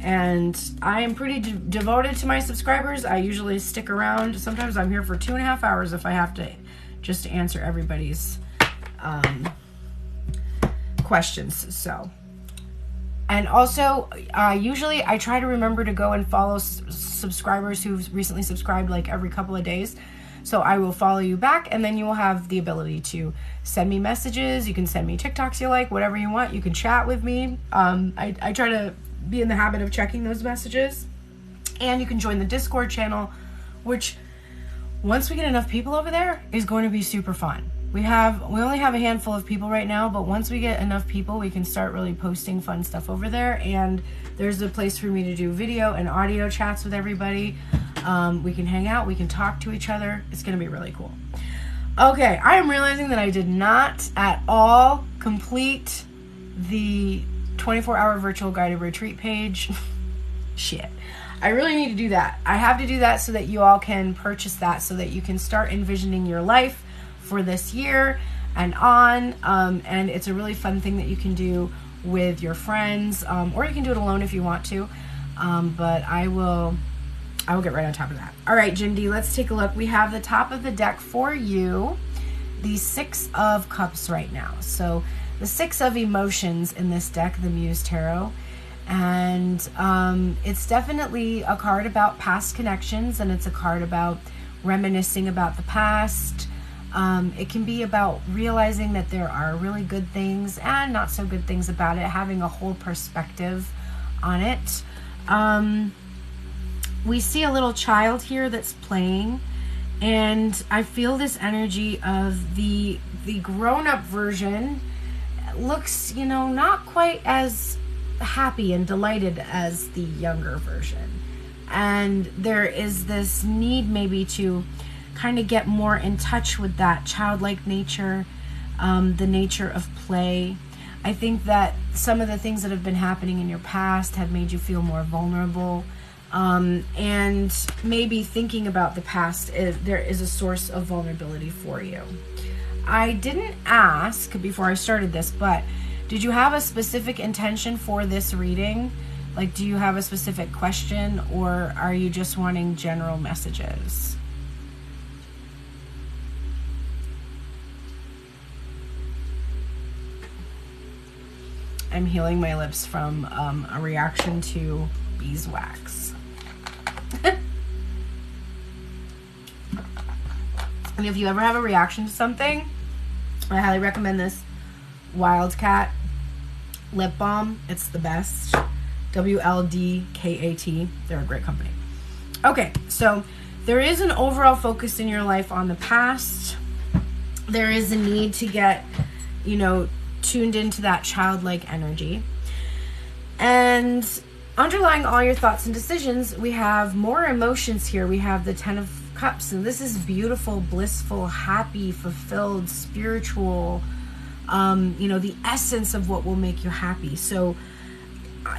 And I am pretty devoted to my subscribers. I usually stick around. Sometimes I'm here for 2.5 hours if I have to, just to answer everybody's questions. So And also, usually I try to remember to go and follow subscribers who've recently subscribed like every couple of days. So I will follow you back, and then you will have the ability to send me messages. You can send me TikToks you like, whatever you want. You can chat with me. I try to be in the habit of checking those messages. And you can join the Discord channel, which once we get enough people over there is going to be super fun. We only have a handful of people right now, but once we get enough people, we can start really posting fun stuff over there. And there's a place for me to do video and audio chats with everybody. We can hang out, we can talk to each other. It's going to be really cool. Okay, I am realizing that I did not at all complete the 24-hour virtual guided retreat page. Shit. I really need to do that. I have to do that so that you all can purchase that, so that you can start envisioning your life for this year and on. And it's a really fun thing that you can do with your friends, or you can do it alone if you want to. But I will get right on top of that. All right, Jindy, let's take a look. We have the top of the deck for you, the Six of Cups right now. So the Six of Emotions in this deck, the Muse Tarot. And it's definitely a card about past connections, and it's a card about reminiscing about the past. It can be about realizing that there are really good things and not so good things about it, having a whole perspective on it. We see a little child here that's playing, and I feel this energy of the grown-up version looks, not quite as happy and delighted as the younger version. And there is this need maybe to kind of get more in touch with that childlike nature, the nature of play. I think that some of the things that have been happening in your past have made you feel more vulnerable, and maybe thinking about the past, there is a source of vulnerability for you. I didn't ask before I started this, but did you have a specific intention for this reading? Like, do you have a specific question, or are you just wanting general messages? I'm healing my lips from a reaction to beeswax. And if you ever have a reaction to something, I highly recommend this Wildcat lip balm. It's the best. WLDKAT. They're a great company. Okay, so there is an overall focus in your life on the past. There is a need to get, tuned into that childlike energy. And underlying all your thoughts and decisions, we have more emotions here. We have the Ten of Cups, and this is beautiful, blissful, happy, fulfilled, spiritual, the essence of what will make you happy. So,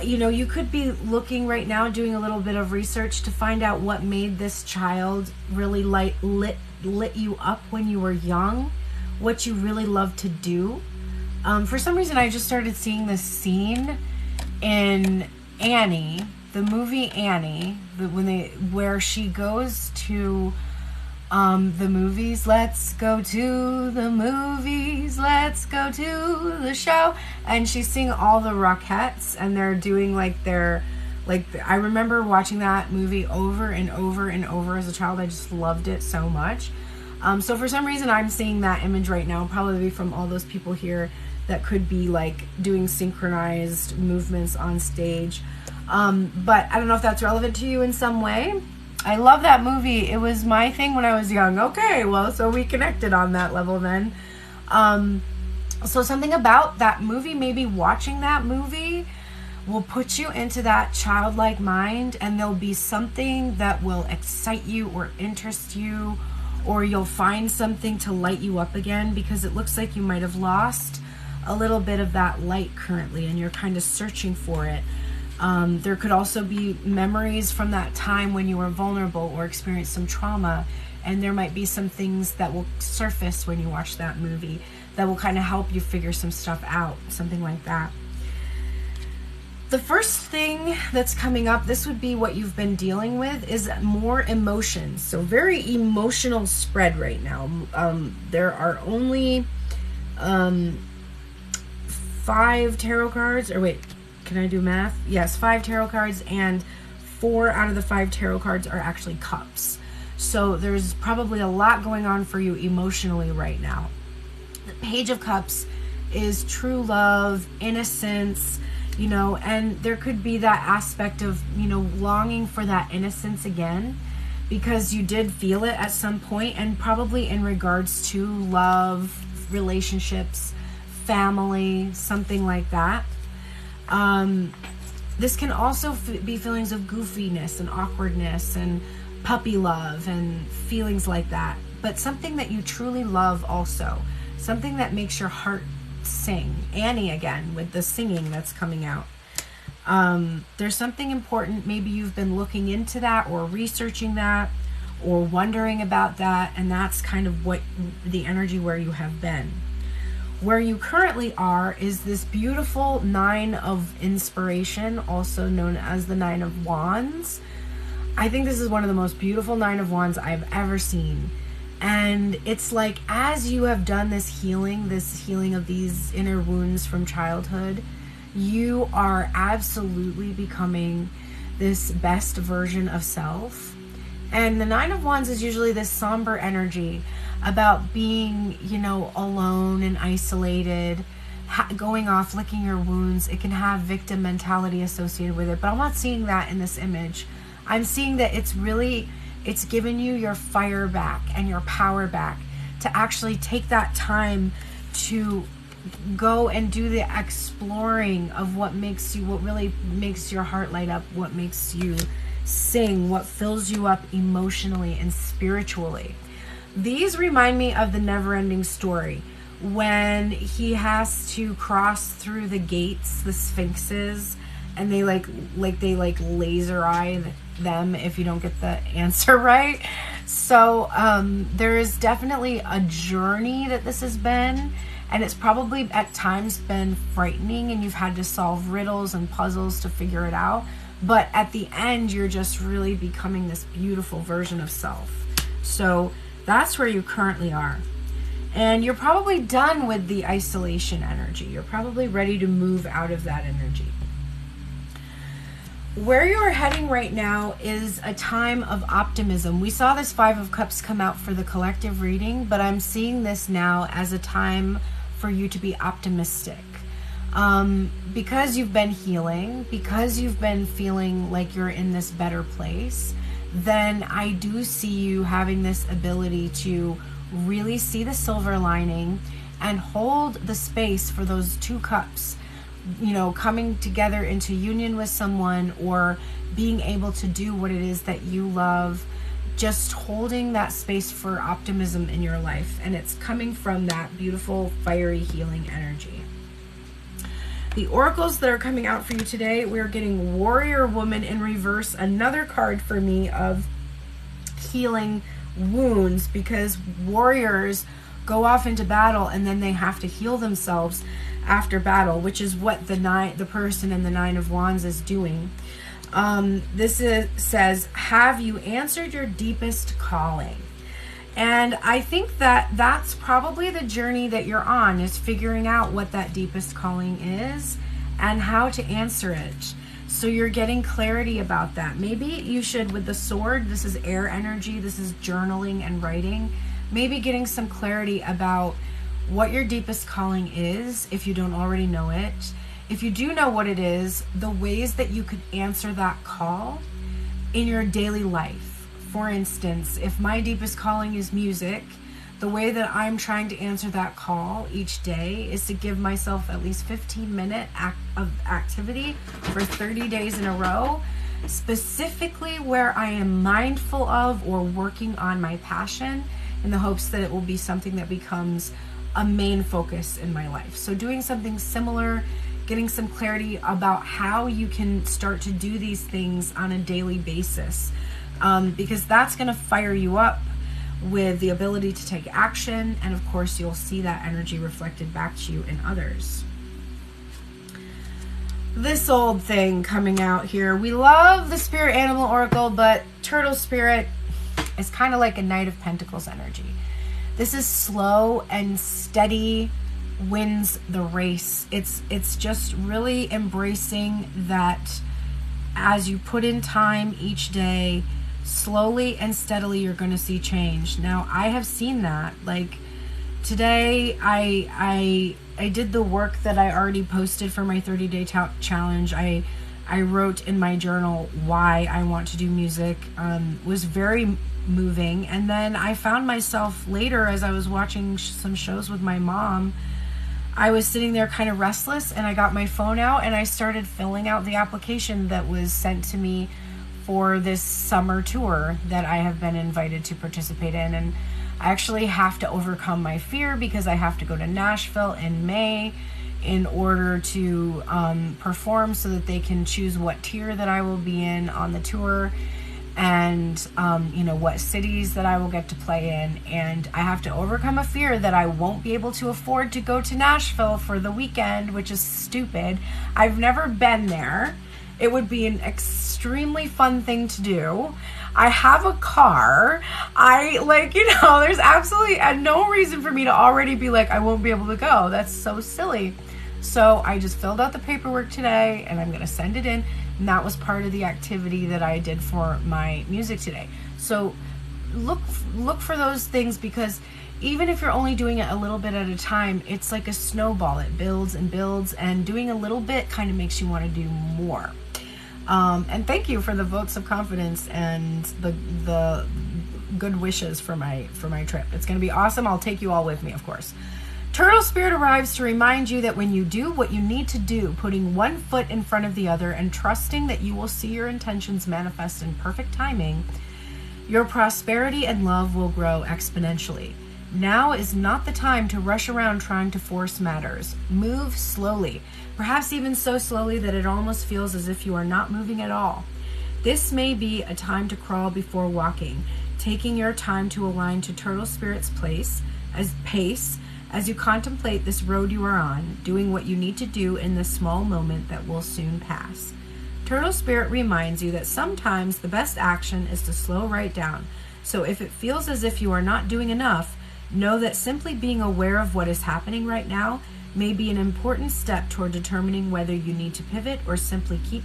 you could be looking right now, doing a little bit of research to find out what made this child really lit you up when you were young, what you really love to do. For some reason, I just started seeing this scene in Annie, the movie Annie, where she goes to the movies. Let's go to the movies. Let's go to the show. And she's seeing all the Rockettes, and they're doing I remember watching that movie over and over and over as a child. I just loved it so much. So for some reason, I'm seeing that image right now, probably from all those people here that could be doing synchronized movements on stage. But I don't know if that's relevant to you in some way. I love that movie. It was my thing when I was young. Okay, well, so we connected on that level then. So something about that movie, maybe watching that movie, will put you into that childlike mind, and there'll be something that will excite you or interest you, or you'll find something to light you up again, because it looks like you might have lost a little bit of that light currently, and you're kind of searching for it. There could also be memories from that time when you were vulnerable or experienced some trauma, and there might be some things that will surface when you watch that movie that will kind of help you figure some stuff out, something like that. The first thing that's coming up, this would be what you've been dealing with, is more emotions. So very emotional spread right now. There are only 5 tarot cards, or wait, can I do math? Yes, 5 tarot cards, and 4 out of the 5 tarot cards are actually cups. So there's probably a lot going on for you emotionally right now. The Page of Cups is true love, innocence, you know, and there could be that aspect of, you know, longing for that innocence again, because you did feel it at some point, and probably in regards to love, relationships, family, something like that. This can also be feelings of goofiness and awkwardness and puppy love and feelings like that, but something that you truly love also, something that makes your heart sing. Annie again with the singing that's coming out. There's something important. Maybe you've been looking into that or researching that or wondering about that, and that's kind of what the energy where you have been. Where you currently are is this beautiful 9 of Inspiration, also known as the 9 of Wands. I think this is one of the most beautiful 9 of Wands I've ever seen. And it's like, as you have done this healing of these inner wounds from childhood, you are absolutely becoming this best version of self. And the 9 of Wands is usually this somber energy about being, you know, alone and isolated, going off, licking your wounds. It can have victim mentality associated with it, but I'm not seeing that in this image. I'm seeing that it's given you your fire back and your power back to actually take that time to go and do the exploring of what really makes your heart light up, what makes you sing, what fills you up emotionally and spiritually. These remind me of the Never-Ending Story, when he has to cross through the gates, the sphinxes, and they like laser eye them if you don't get the answer right. So there is definitely a journey that this has been, and it's probably at times been frightening, and you've had to solve riddles and puzzles to figure it out. But at the end, you're just really becoming this beautiful version of self. So that's where you currently are. And you're probably done with the isolation energy. You're probably ready to move out of that energy. Where you're heading right now is a time of optimism. We saw this 5 of Cups come out for the collective reading, but I'm seeing this now as a time for you to be optimistic. Because you've been healing, because you've been feeling like you're in this better place, then I do see you having this ability to really see the silver lining and hold the space for those 2 cups, you know, coming together into union with someone, or being able to do what it is that you love, just holding that space for optimism in your life. And it's coming from that beautiful, fiery, healing energy. The oracles that are coming out for you today, we're getting Warrior Woman in reverse, another card for me of healing wounds, because warriors go off into battle and then they have to heal themselves after battle, which is what the person in the 9 of Wands is doing. Says, have you answered your deepest calling? And I think that that's probably the journey that you're on, is figuring out what that deepest calling is and how to answer it. So you're getting clarity about that. Maybe you should, with the sword, this is air energy, this is journaling and writing, maybe getting some clarity about what your deepest calling is, if you don't already know it. If you do know what it is, the ways that you could answer that call in your daily life. For instance, if my deepest calling is music, the way that I'm trying to answer that call each day is to give myself at least 15-minute of activity for 30 days in a row, specifically where I am mindful of or working on my passion, in the hopes that it will be something that becomes a main focus in my life. So doing something similar, getting some clarity about how you can start to do these things on a daily basis. Because that's going to fire you up with the ability to take action, and of course you'll see that energy reflected back to you in others. This old thing coming out here, we love the Spirit Animal Oracle, but Turtle Spirit is kind of like a Knight of Pentacles energy. This is slow and steady wins the race. It's just really embracing that as you put in time each day, slowly and steadily you're going to see change. Now, I have seen that. Like today, I did the work that I already posted for my 30-day challenge. I wrote in my journal why I want to do music. Was very moving. And then I found myself later, as I was watching some shows with my mom, I was sitting there kind of restless, and I got my phone out and I started filling out the application that was sent to me for this summer tour that I have been invited to participate in. And I actually have to overcome my fear because I have to go to Nashville in May in order to perform, so that they can choose what tier that I will be in on the tour, and you know, what cities that I will get to play in. And I have to overcome a fear that I won't be able to afford to go to Nashville for the weekend, which is stupid. I've never been there. It would be an extremely fun thing to do. I have a car. There's absolutely no reason for me to already be like, I won't be able to go. That's so silly. So I just filled out the paperwork today, and I'm going to send it in. And that was part of the activity that I did for my music today. So look for those things, because even if you're only doing it a little bit at a time, it's like a snowball. It builds and builds, and doing a little bit kind of makes you want to do more. And thank you for the votes of confidence and the good wishes for my trip. It's going to be awesome. I'll take you all with me, of course. Turtle Spirit arrives to remind you that when you do what you need to do, putting one foot in front of the other and trusting that you will see your intentions manifest in perfect timing, your prosperity and love will grow exponentially. Now is not the time to rush around trying to force matters. Move slowly, perhaps even so slowly that it almost feels as if you are not moving at all. This may be a time to crawl before walking, taking your time to align to Turtle Spirit's pace as you contemplate this road you are on, doing what you need to do in this small moment that will soon pass. Turtle Spirit reminds you that sometimes the best action is to slow right down. So if it feels as if you are not doing enough, know that simply being aware of what is happening right now may be an important step toward determining whether you need to pivot or simply keep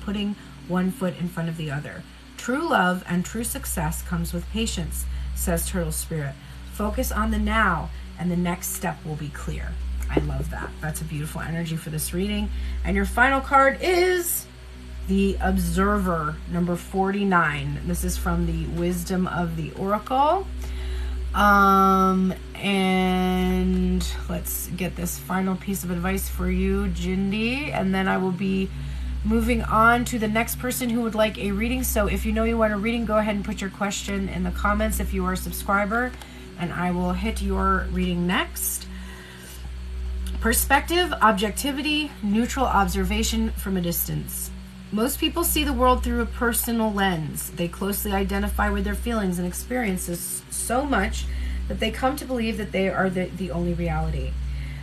putting one foot in front of the other. True love and true success comes with patience, says Turtle Spirit. Focus on the now, and the next step will be clear. I love that. That's a beautiful energy for this reading. And your final card is the Observer, number 49. This is from the Wisdom of the Oracle. And let's get this final piece of advice for you, Jindy, and then I will be moving on to the next person who would like a reading. So if you know you want a reading, go ahead and put your question in the comments if you are a subscriber, and I will hit your reading next. Perspective, objectivity, neutral observation from a distance. Most people see the world through a personal lens. They closely identify with their feelings and experiences so much that they come to believe that they are the only reality.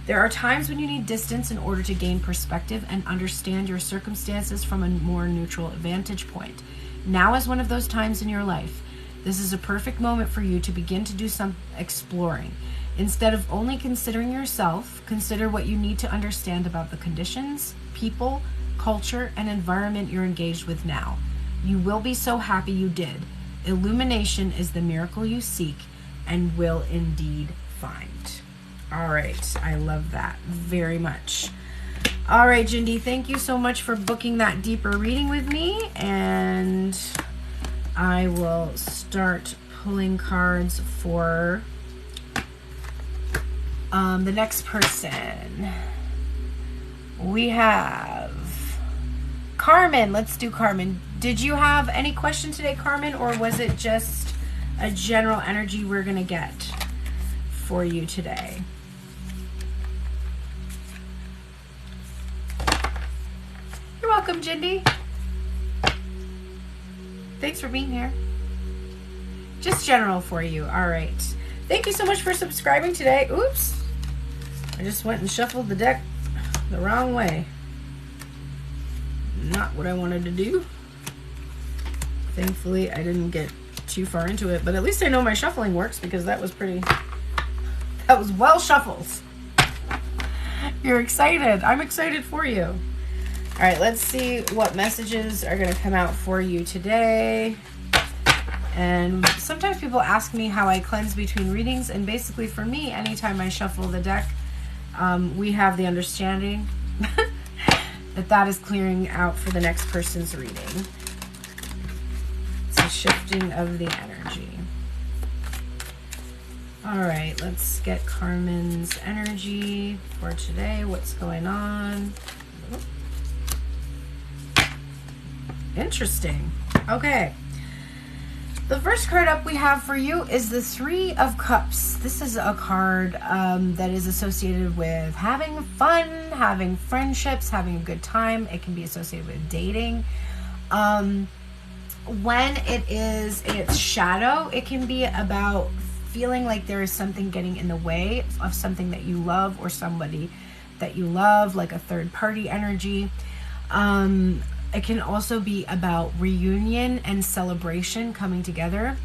There are times when you need distance in order to gain perspective and understand your circumstances from a more neutral vantage point. Now is one of those times in your life. This is a perfect moment for you to begin to do some exploring. Instead of only considering yourself, consider what you need to understand about the conditions, people, culture, and environment you're engaged with now. You will be so happy you did. Illumination is the miracle you seek and will indeed find. All right, I love that very much. All right, Jindy, thank you so much for booking that deeper reading with me, and I will start pulling cards for the next person. We have Carmen. Let's do Carmen. Did you have any question today, Carmen, or was it just a general energy we're going to get for you today? You're welcome, Jindy. Thanks for being here. Just general for you. All right. Thank you so much for subscribing today. Oops. I just went and shuffled the deck the wrong way. Not what I wanted to do. Thankfully, I didn't get too far into it, but at least I know my shuffling works, because that was well shuffled. You're excited. I'm excited for you. All right, let's see what messages are going to come out for you today. And sometimes people ask me how I cleanse between readings, and basically for me, anytime I shuffle the deck, we have the understanding that is clearing out for the next person's reading. It's a shifting of the energy. All right, let's get Carmen's energy for today. What's going on? Interesting. Okay. The first card up we have for you is the Three of Cups. This is a card that is associated with having fun, having friendships, having a good time. It can be associated with dating. When it is in its shadow, it can be about feeling like there is something getting in the way of something that you love or somebody that you love, like a third party energy. It can also be about reunion and celebration coming together.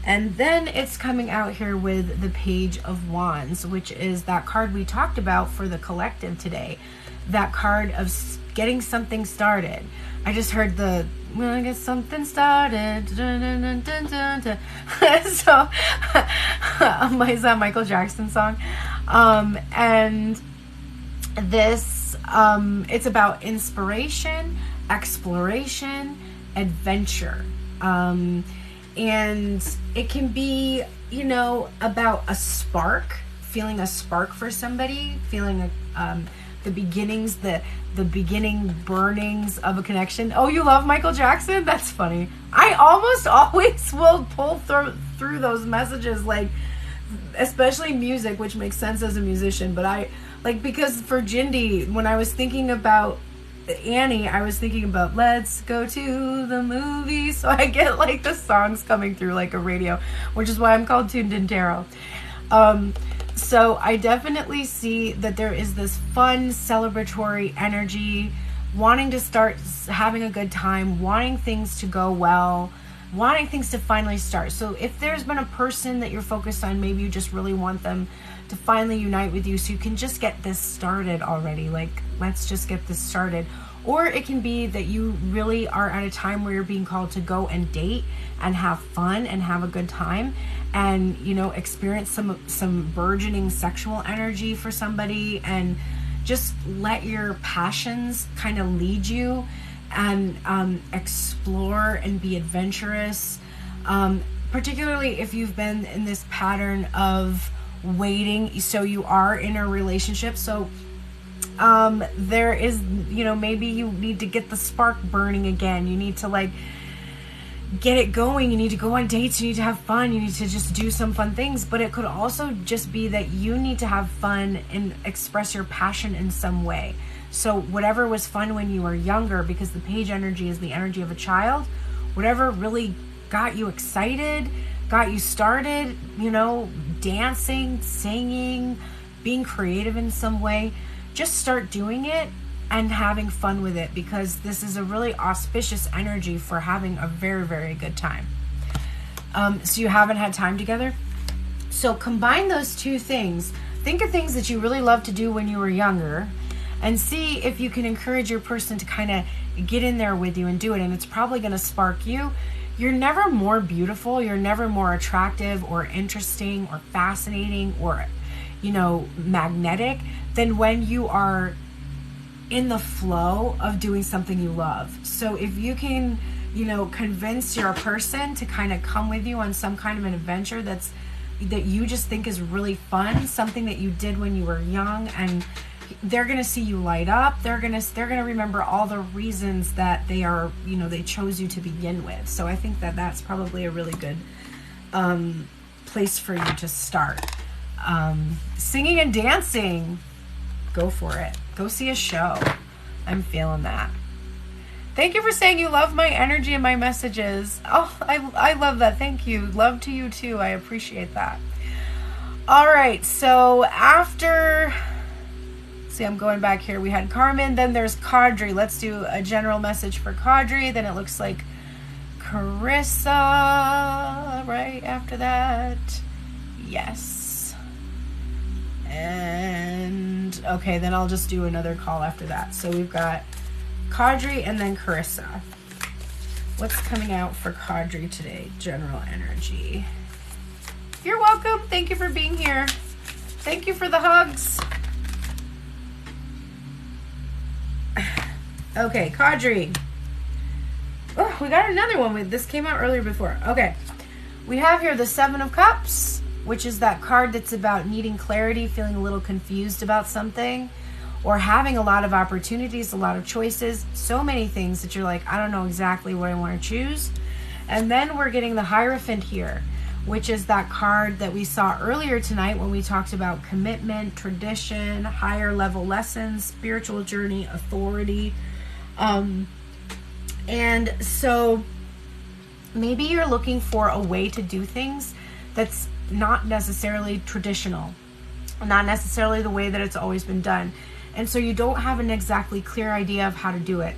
And then it's coming out here with the Page of Wands, which is that card we talked about for the collective today. That card of getting something started. I just heard the, when I get something started. Dun, dun, dun, dun, dun, dun. So, is that Michael Jackson song? And this, it's about inspiration, exploration, adventure. And it can be, you know, about a spark, feeling a spark for somebody, feeling the beginnings, the beginning burnings of a connection. Oh, you love Michael Jackson? That's funny. I almost always will pull through those messages, like, especially music, which makes sense as a musician. But I, like, because for Jindy, when I was thinking about Annie, I was thinking about let's go to the movies. So I get like the songs coming through like a radio, which is why I'm called Tuned in Tarot. So I definitely see that there is this fun, celebratory energy, wanting to start having a good time, wanting things to go well, wanting things to finally start. So if there's been a person that you're focused on, maybe you just really want them to finally unite with you so you can just get this started already. Like, let's just get this started. Or it can be that you really are at a time where you're being called to go and date and have fun and have a good time and, you know, experience some burgeoning sexual energy for somebody, and just let your passions kind of lead you and explore and be adventurous. Particularly if you've been in this pattern of waiting, so you are in a relationship. So there is, you know, maybe you need to get the spark burning again. You need to like get it going. You need to go on dates. You need to have fun. You need to just do some fun things. But it could also just be that you need to have fun and express your passion in some way. So whatever was fun when you were younger, because the page energy is the energy of a child, whatever really got you excited, got you started, you know, dancing, singing, being creative in some way, just start doing it and having fun with it, because this is a really auspicious energy for having a very, very good time. So you haven't had time together? So combine those two things. Think of things that you really loved to do when you were younger and see if you can encourage your person to kind of get in there with you and do it. And it's probably going to spark you. You're never more beautiful. You're never more attractive or interesting or fascinating or, you know, magnetic than when you are in the flow of doing something you love. So if you can, you know, convince your person to kind of come with you on some kind of an adventure that you just think is really fun, something that you did when you were young, and they're going to see you light up. They're going to remember all the reasons that they are, you know, they chose you to begin with. So I think that that's probably a really good place for you to start. Singing and dancing, go for it. Go see a show. I'm feeling that. Thank you for saying you love my energy and my messages. Oh, I love that. Thank you. Love to you too. I appreciate that. All right. So after, see, I'm going back here. We had Carmen. Then there's Caudry. Let's do a general message for Caudry. Then it looks like Carissa right after that. Yes. And okay, then I'll just do another call after that. So we've got Caudry and then Carissa. What's coming out for Caudry today? General energy. You're welcome. Thank you for being here. Thank you for the hugs. Okay, Caudry. Oh, we got another one. This came out earlier before. Okay. We have here the Seven of Cups, which is that card that's about needing clarity, feeling a little confused about something, or having a lot of opportunities, a lot of choices, so many things that you're like, I don't know exactly what I want to choose. And then we're getting the Hierophant here, which is that card that we saw earlier tonight when we talked about commitment, tradition, higher level lessons, spiritual journey, authority. And so maybe you're looking for a way to do things that's not necessarily traditional, not necessarily the way that it's always been done. And so you don't have an exactly clear idea of how to do it.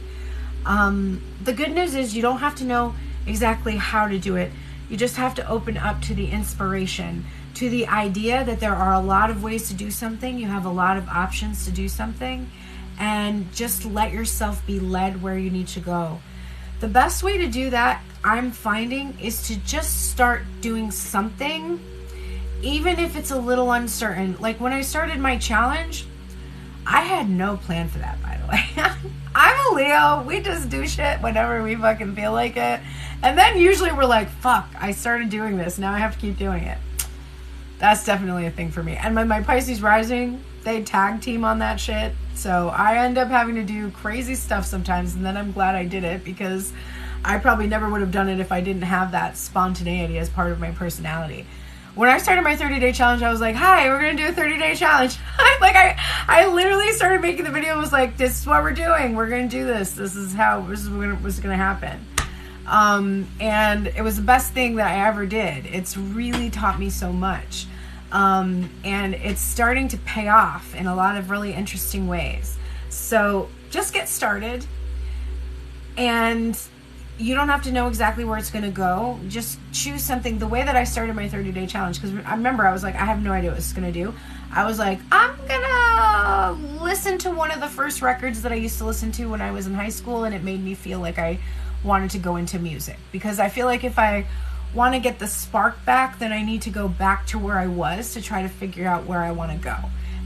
The good news is you don't have to know exactly how to do it. You just have to open up to the inspiration, to the idea that there are a lot of ways to do something. You have a lot of options to do something, and just let yourself be led where you need to go. The best way to do that, I'm finding, is to just start doing something, even if it's a little uncertain. Like when I started my challenge, I had no plan for that, by the way. I'm a Leo. We just do shit whenever we fucking feel like it. And then usually we're like, fuck, I started doing this. Now I have to keep doing it. That's definitely a thing for me. And my Pisces rising, they tag team on that shit. So I end up having to do crazy stuff sometimes. And then I'm glad I did it, because I probably never would have done it if I didn't have that spontaneity as part of my personality. When I started my 30-day challenge, I was like, hi, we're going to do a 30-day challenge. I literally started making the video and was like, this is what we're doing. We're going to do this. This is what's going to happen. And it was the best thing that I ever did. It's really taught me so much. And it's starting to pay off in a lot of really interesting ways. So just get started, and you don't have to know exactly where it's going to go. Just choose something. The way that I started my 30-day challenge, because I remember I was like, I have no idea what it's going to do. I was like, I'm going to listen to one of the first records that I used to listen to when I was in high school, and it made me feel like I wanted to go into music. Because I feel like if I want to get the spark back, then I need to go back to where I was to try to figure out where I want to go.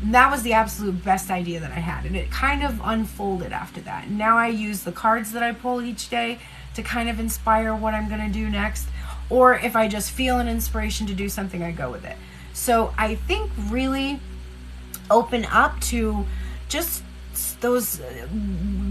And that was the absolute best idea that I had. And it kind of unfolded after that. And now I use the cards that I pull each day to kind of inspire what I'm going to do next. Or if I just feel an inspiration to do something, I go with it. So I think really open up to just those,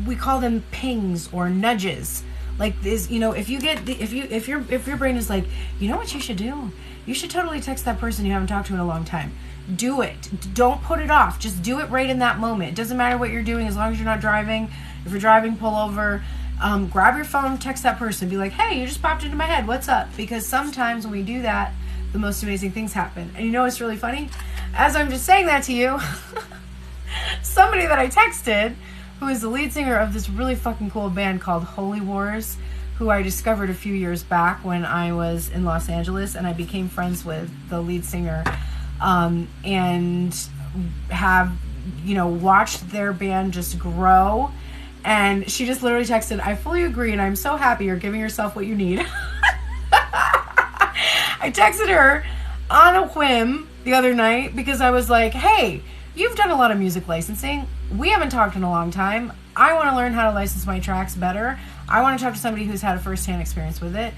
we call them pings or nudges. Like this, you know, if your brain is like, you know what you should do? You should totally text that person you haven't talked to in a long time. Do it. Don't put it off. Just do it right in that moment. It doesn't matter what you're doing, as long as you're not driving. If you're driving, pull over. Grab your phone, text that person. Be like, hey, you just popped into my head. What's up? Because sometimes when we do that, the most amazing things happen. And you know what's really funny? As I'm just saying that to you, somebody that I texted, who is the lead singer of this really fucking cool band called Holy Wars, who I discovered a few years back when I was in Los Angeles, and I became friends with the lead singer, and have, you know, watched their band just grow. And she just literally texted, I fully agree, and I'm so happy you're giving yourself what you need. I texted her on a whim the other night because I was like, hey, you've done a lot of music licensing. We haven't talked in a long time. I want to learn how to license my tracks better. I want to talk to somebody who's had a first-hand experience with it.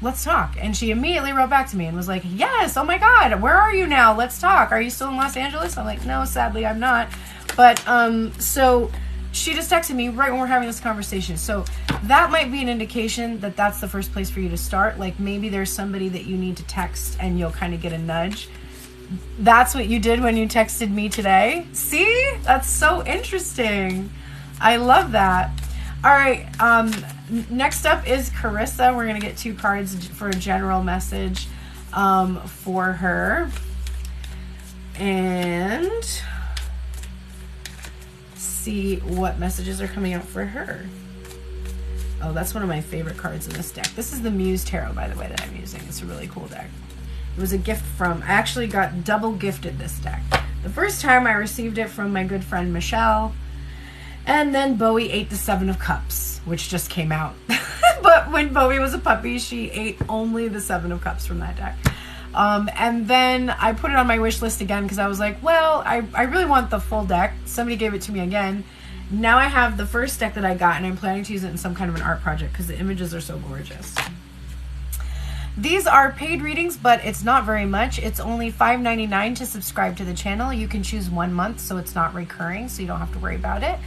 Let's talk. And she immediately wrote back to me and was like, yes, oh my God, where are you now? Let's talk. Are you still in Los Angeles? I'm like, no, sadly, I'm not. But so she just texted me right when we're having this conversation. So that might be an indication that that's the first place for you to start. Like maybe there's somebody that you need to text and you'll kind of get a nudge. That's what you did when you texted me today. See? That's so interesting. I love that. All right. Next up is Carissa. We're going to get 2 cards for a general message for her. And see what messages are coming out for her. Oh, that's one of my favorite cards in this deck. This is the Muse Tarot, by the way, that I'm using. It's a really cool deck. It was a gift from, I actually got double gifted this deck. The first time I received it from my good friend Michelle, and then Bowie ate the 7 of Cups, which just came out. But when Bowie was a puppy, she ate only the 7 of Cups from that deck. And then I put it on my wish list again because I was like, well, I really want the full deck. Somebody gave it to me again. Now I have the first deck that I got, and I'm planning to use it in some kind of an art project because the images are so gorgeous. These are paid readings, but it's not very much. It's only $5.99 to subscribe to the channel. You can choose 1 month, so it's not recurring, so you don't have to worry about it.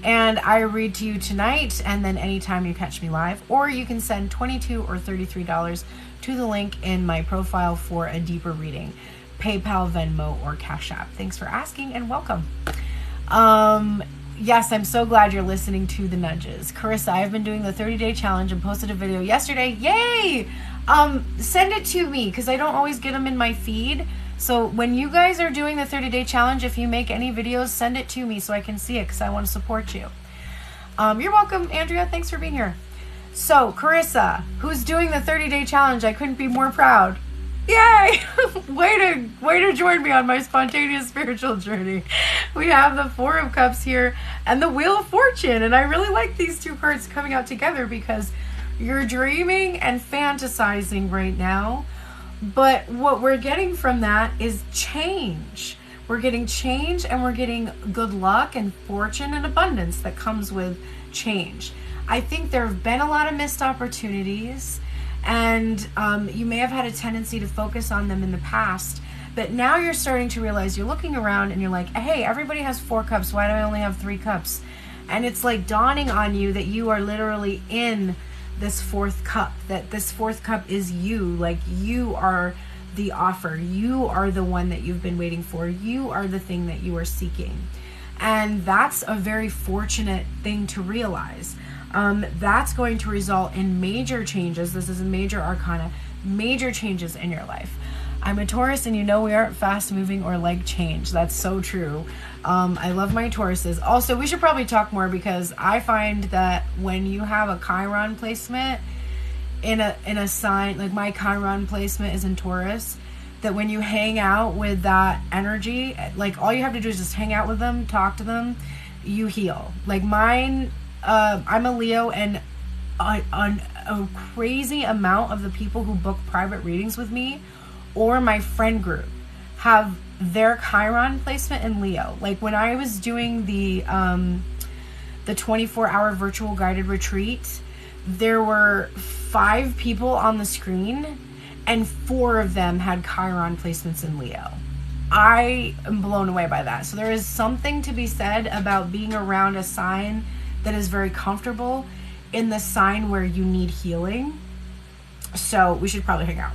And I read to you tonight, and then anytime you catch me live, or you can send $22 or $33 to the link in my profile for a deeper reading. PayPal, Venmo, or Cash App. Thanks for asking, and welcome. Yes, I'm so glad you're listening to the nudges. Carissa, I've been doing the 30-day challenge and posted a video yesterday. Yay! Send it to me because I don't always get them in my feed. So when you guys are doing the 30-day challenge, if you make any videos, send it to me so I can see it because I want to support you. You're welcome, Andrea. Thanks for being here. So, Carissa, who's doing the 30-day challenge, I couldn't be more proud. Yay! way to join me on my spontaneous spiritual journey. We have the 4 of Cups here and the Wheel of Fortune. And I really like these 2 cards coming out together because you're dreaming and fantasizing right now. But what we're getting from that is change. We're getting change, and we're getting good luck and fortune and abundance that comes with change. I think there have been a lot of missed opportunities, and you may have had a tendency to focus on them in the past, but now you're starting to realize, you're looking around and you're like, hey, everybody has 4 cups. Why do I only have 3 cups? And it's like dawning on you that you are literally in this 4th cup, that this 4th cup is you. Like, you are the offer. You are the one that you've been waiting for. You are the thing that you are seeking. And that's a very fortunate thing to realize. That's going to result in major changes. This is a major arcana, major changes in your life. I'm a Taurus, and you know we aren't fast moving or like change. That's so true. I love my Tauruses. Also, we should probably talk more because I find that when you have a Chiron placement in a sign, like my Chiron placement is in Taurus, that when you hang out with that energy, like all you have to do is just hang out with them, talk to them, you heal. Like mine, I'm a Leo, and a crazy amount of the people who book private readings with me or my friend group have their Chiron placement in Leo. Like when I was doing the 24-hour virtual guided retreat, there were 5 people on the screen, and 4 of them had Chiron placements in Leo. I am blown away by that. So there is something to be said about being around a sign that is very comfortable in the sign where you need healing. So we should probably hang out.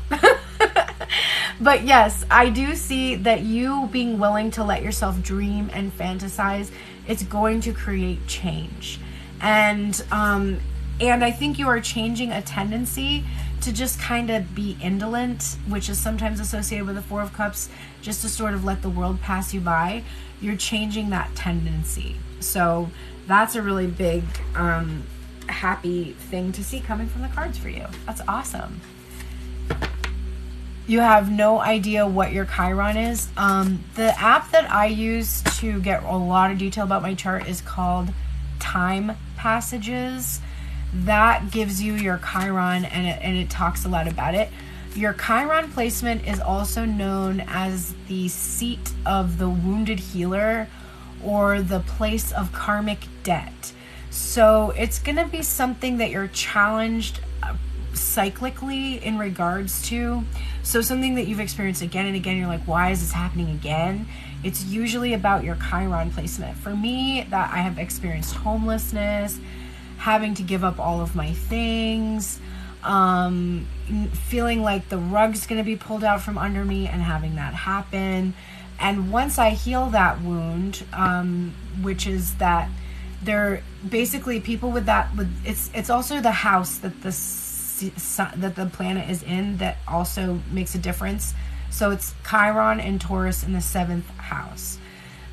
But yes, I do see that you being willing to let yourself dream and fantasize, it's going to create change. And I think you are changing a tendency to just kind of be indolent, which is sometimes associated with the 4 of Cups, just to sort of let the world pass you by. You're changing that tendency. So that's a really big, happy thing to see coming from the cards for you. That's awesome. You have no idea what your Chiron is. The app that I use to get a lot of detail about my chart is called Time Passages. That gives you your Chiron, and it talks a lot about it. Your Chiron placement is also known as the seat of the wounded healer, or the place of karmic debt. So it's going to be something that you're challenged cyclically in regards to. So something that you've experienced again and again, you're like, why is this happening again? It's usually about your Chiron placement. For me, that I have experienced homelessness, having to give up all of my things, feeling like the rug's going to be pulled out from under me and having that happen. And once I heal that wound, which is that they're basically people with that, it's also the house that the planet is in that also makes a difference. So it's Chiron and Taurus in the 7th house.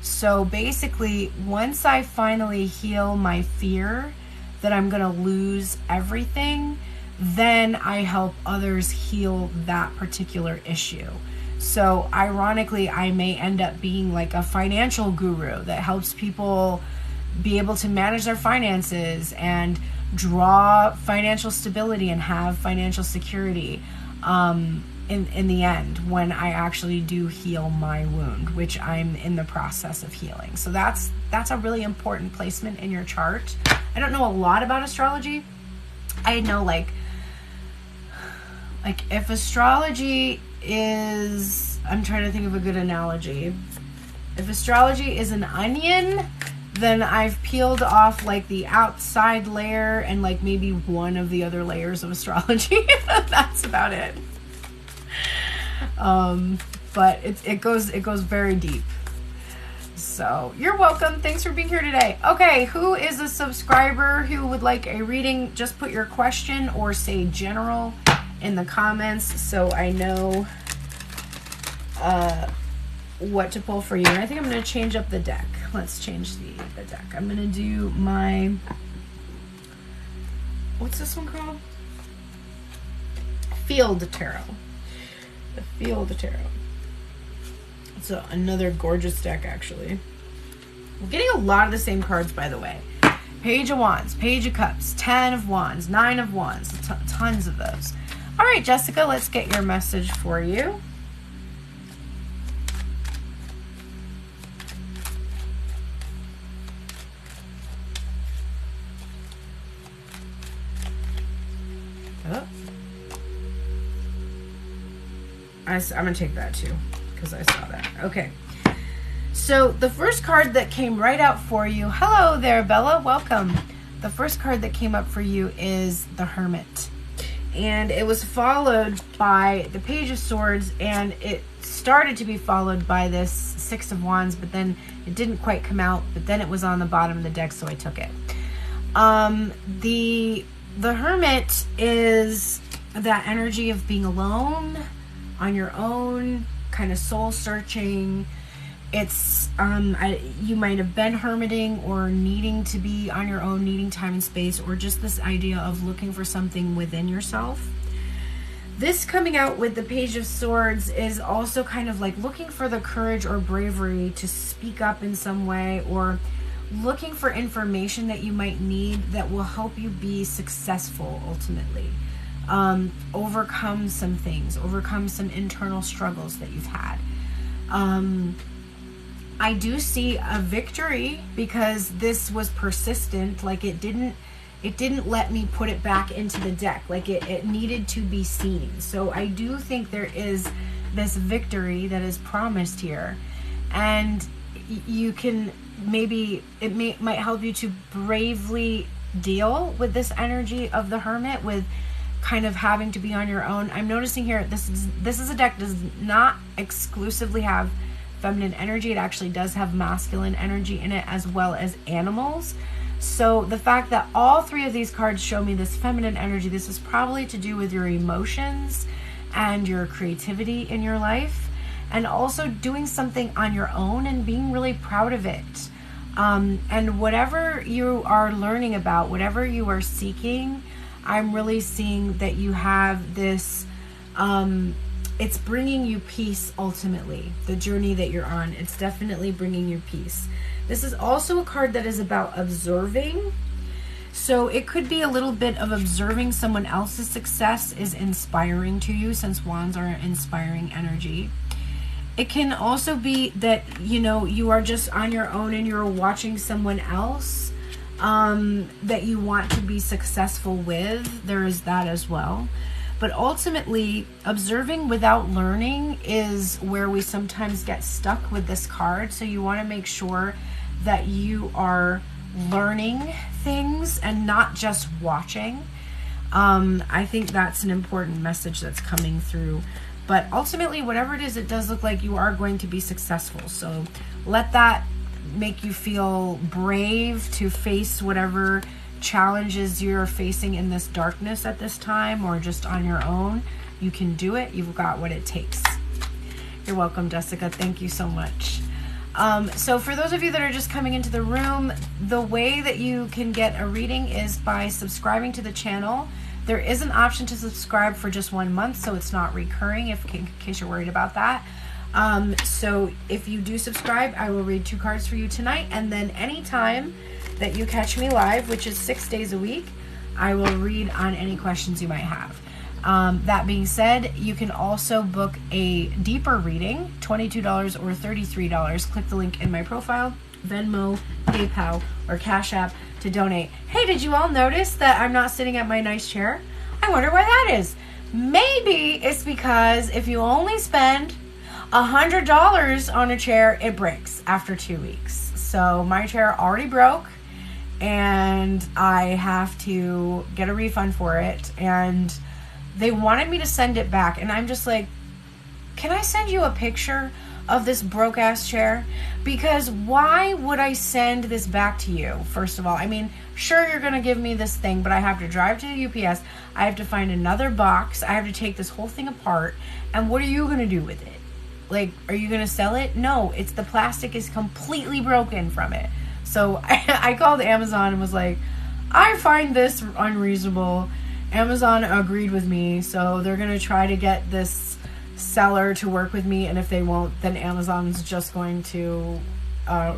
So basically, once I finally heal my fear that I'm going to lose everything, then I help others heal that particular issue. So ironically, I may end up being like a financial guru that helps people be able to manage their finances and draw financial stability and have financial security in the end, when I actually do heal my wound, which I'm in the process of healing. So that's a really important placement in your chart. I don't know a lot about astrology. I know like if astrology is, I'm trying to think of a good analogy. If astrology is an onion, then I've peeled off like the outside layer and like maybe one of the other layers of astrology. That's about it. But it goes very deep. So you're welcome. Thanks for being here today. Okay, who is a subscriber who would like a reading? Just put your question or say general in the comments so I know what to pull for you. And I think I'm going to change up the deck. Let's change the deck. I'm going to do my, what's this one called? Field Tarot. The Field Tarot. It's another gorgeous deck, actually. I'm getting a lot of the same cards, by the way. Page of Wands, Page of Cups, 10 of Wands, 9 of Wands, tons of those. All right, Jessica, let's get your message for you. Oh. I'm going to take that too, because I saw that. Okay. So the first card that came right out for you, hello there, Bella, welcome. The first card that came up for you is the Hermit. And it was followed by the Page of Swords, and it started to be followed by this Six of Wands, but then it didn't quite come out, but then it was on the bottom of the deck, so I took it. The Hermit is that energy of being alone, on your own, kind of soul searching. It's you might have been hermiting or needing to be on your own, needing time and space, or just this idea of looking for something within yourself. This coming out with the Page of Swords is also kind of like looking for the courage or bravery to speak up in some way, or looking for information that you might need that will help you be successful ultimately. Overcome some things, overcome some internal struggles that you've had. I do see a victory because this was persistent. Like it didn't let me put it back into the deck. Like it needed to be seen. So I do think there is this victory that is promised here, and you can might help you to bravely deal with this energy of the Hermit, with kind of having to be on your own. I'm noticing here this is a deck that does not exclusively have feminine energy. It actually does have masculine energy in it, as well as animals. So the fact that all three of these cards show me this feminine energy, this is probably to do with your emotions and your creativity in your life, and also doing something on your own and being really proud of it. And whatever you are learning about, whatever you are seeking, I'm really seeing that you have this, it's bringing you peace ultimately. The journey that you're on, it's definitely bringing you peace. This is also a card that is about observing. So it could be a little bit of observing someone else's success is inspiring to you, since wands are inspiring energy. It can also be that, you know, you are just on your own and you're watching someone else that you want to be successful with. There is that as well. But ultimately, observing without learning is where we sometimes get stuck with this card. So you want to make sure that you are learning things and not just watching. I think that's an important message that's coming through. But ultimately, whatever it is, it does look like you are going to be successful. So let that make you feel brave to face whatever challenges you're facing in this darkness at this time, or just on your own. You can do it. You've got what it takes. You're welcome, Jessica. Thank you so much. So for those of you that are just coming into the room, the way that you can get a reading is by subscribing to the channel. There is an option to subscribe for just 1 month, so it's not recurring, in case you're worried about that. So if you do subscribe, I will read 2 cards for you tonight, and then anytime that you catch me live, which is 6 days a week, I will read on any questions you might have. That being said, you can also book a deeper reading, $22 or $33. Click the link in my profile, Venmo, PayPal, or Cash App to donate. Hey, did you all notice that I'm not sitting at my nice chair? I wonder why that is. Maybe it's because if you only spend $100 on a chair, it breaks after 2 weeks. So my chair already broke, and I have to get a refund for it, and they wanted me to send it back, and I'm just like, can I send you a picture of this broke ass chair? Because why would I send this back to you? First of all, I mean, sure, you're gonna give me this thing, but I have to drive to the UPS, I have to find another box, I have to take this whole thing apart, and what are you gonna do with it? Like, are you gonna sell it? No, it's the plastic is completely broken from it. So I called Amazon and was like, I find this unreasonable. Amazon agreed with me, so they're gonna try to get this seller to work with me, and if they won't, then Amazon's just going to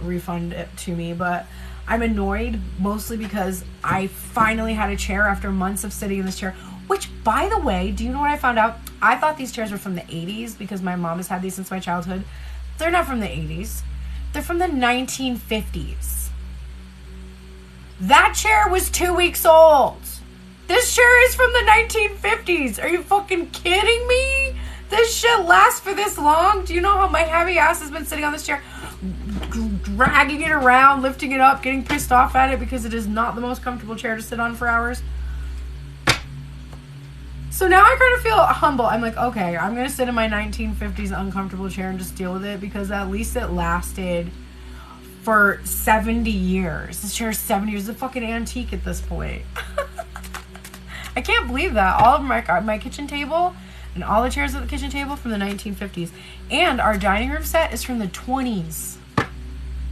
refund it to me. But I'm annoyed mostly because I finally had a chair after months of sitting in this chair, which, by the way, do you know what I found out? I thought these chairs were from the 80s because my mom has had these since my childhood. They're not from the 80s. They're from the 1950s. That chair was 2 weeks old. This chair is from the 1950s. Are you fucking kidding me? This shit lasts for this long? Do you know how my heavy ass has been sitting on this chair, dragging it around, lifting it up, getting pissed off at it because it is not the most comfortable chair to sit on for hours? So now I kind of feel humble. I'm like, okay, I'm going to sit in my 1950s uncomfortable chair and just deal with it, because at least it lasted for 70 years. This chair is 70 years. It's a fucking antique at this point. I can't believe that. All of my kitchen table and all the chairs at the kitchen table from the 1950s. And our dining room set is from the 20s.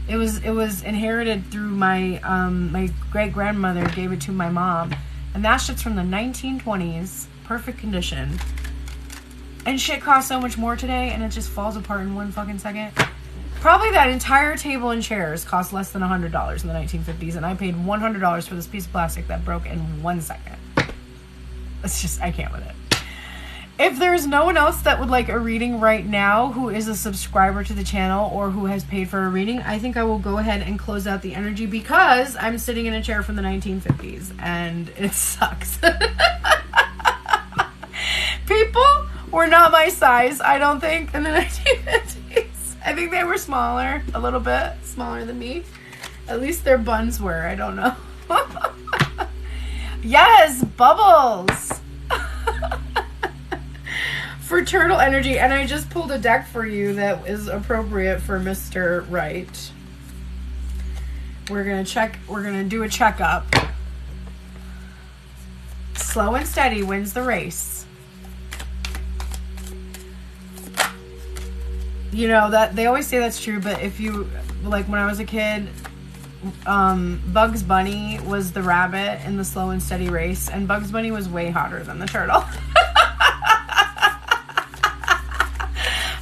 It was inherited through my my great grandmother gave it to my mom. And that shit's from the 1920s. Perfect condition. And shit costs so much more today, and it just falls apart in 1 fucking second. Probably that entire table and chairs cost less than $100 in the 1950s, and I paid $100 for this piece of plastic that broke in 1 second. It's just, I can't with it. If there's no one else that would like a reading right now who is a subscriber to the channel or who has paid for a reading, I think I will go ahead and close out the energy, because I'm sitting in a chair from the 1950s and it sucks. People were not my size, I don't think, in the 1950s. I think they were smaller, a little bit smaller than me. At least their buns were, I don't know. Yes, bubbles. For turtle energy, and I just pulled a deck for you that is appropriate for Mr. Right. We're gonna do a checkup. Slow and steady wins the race. You know, that they always say that's true, but if you, like, when I was a kid, Bugs Bunny was the rabbit in the slow and steady race, and Bugs Bunny was way hotter than the turtle.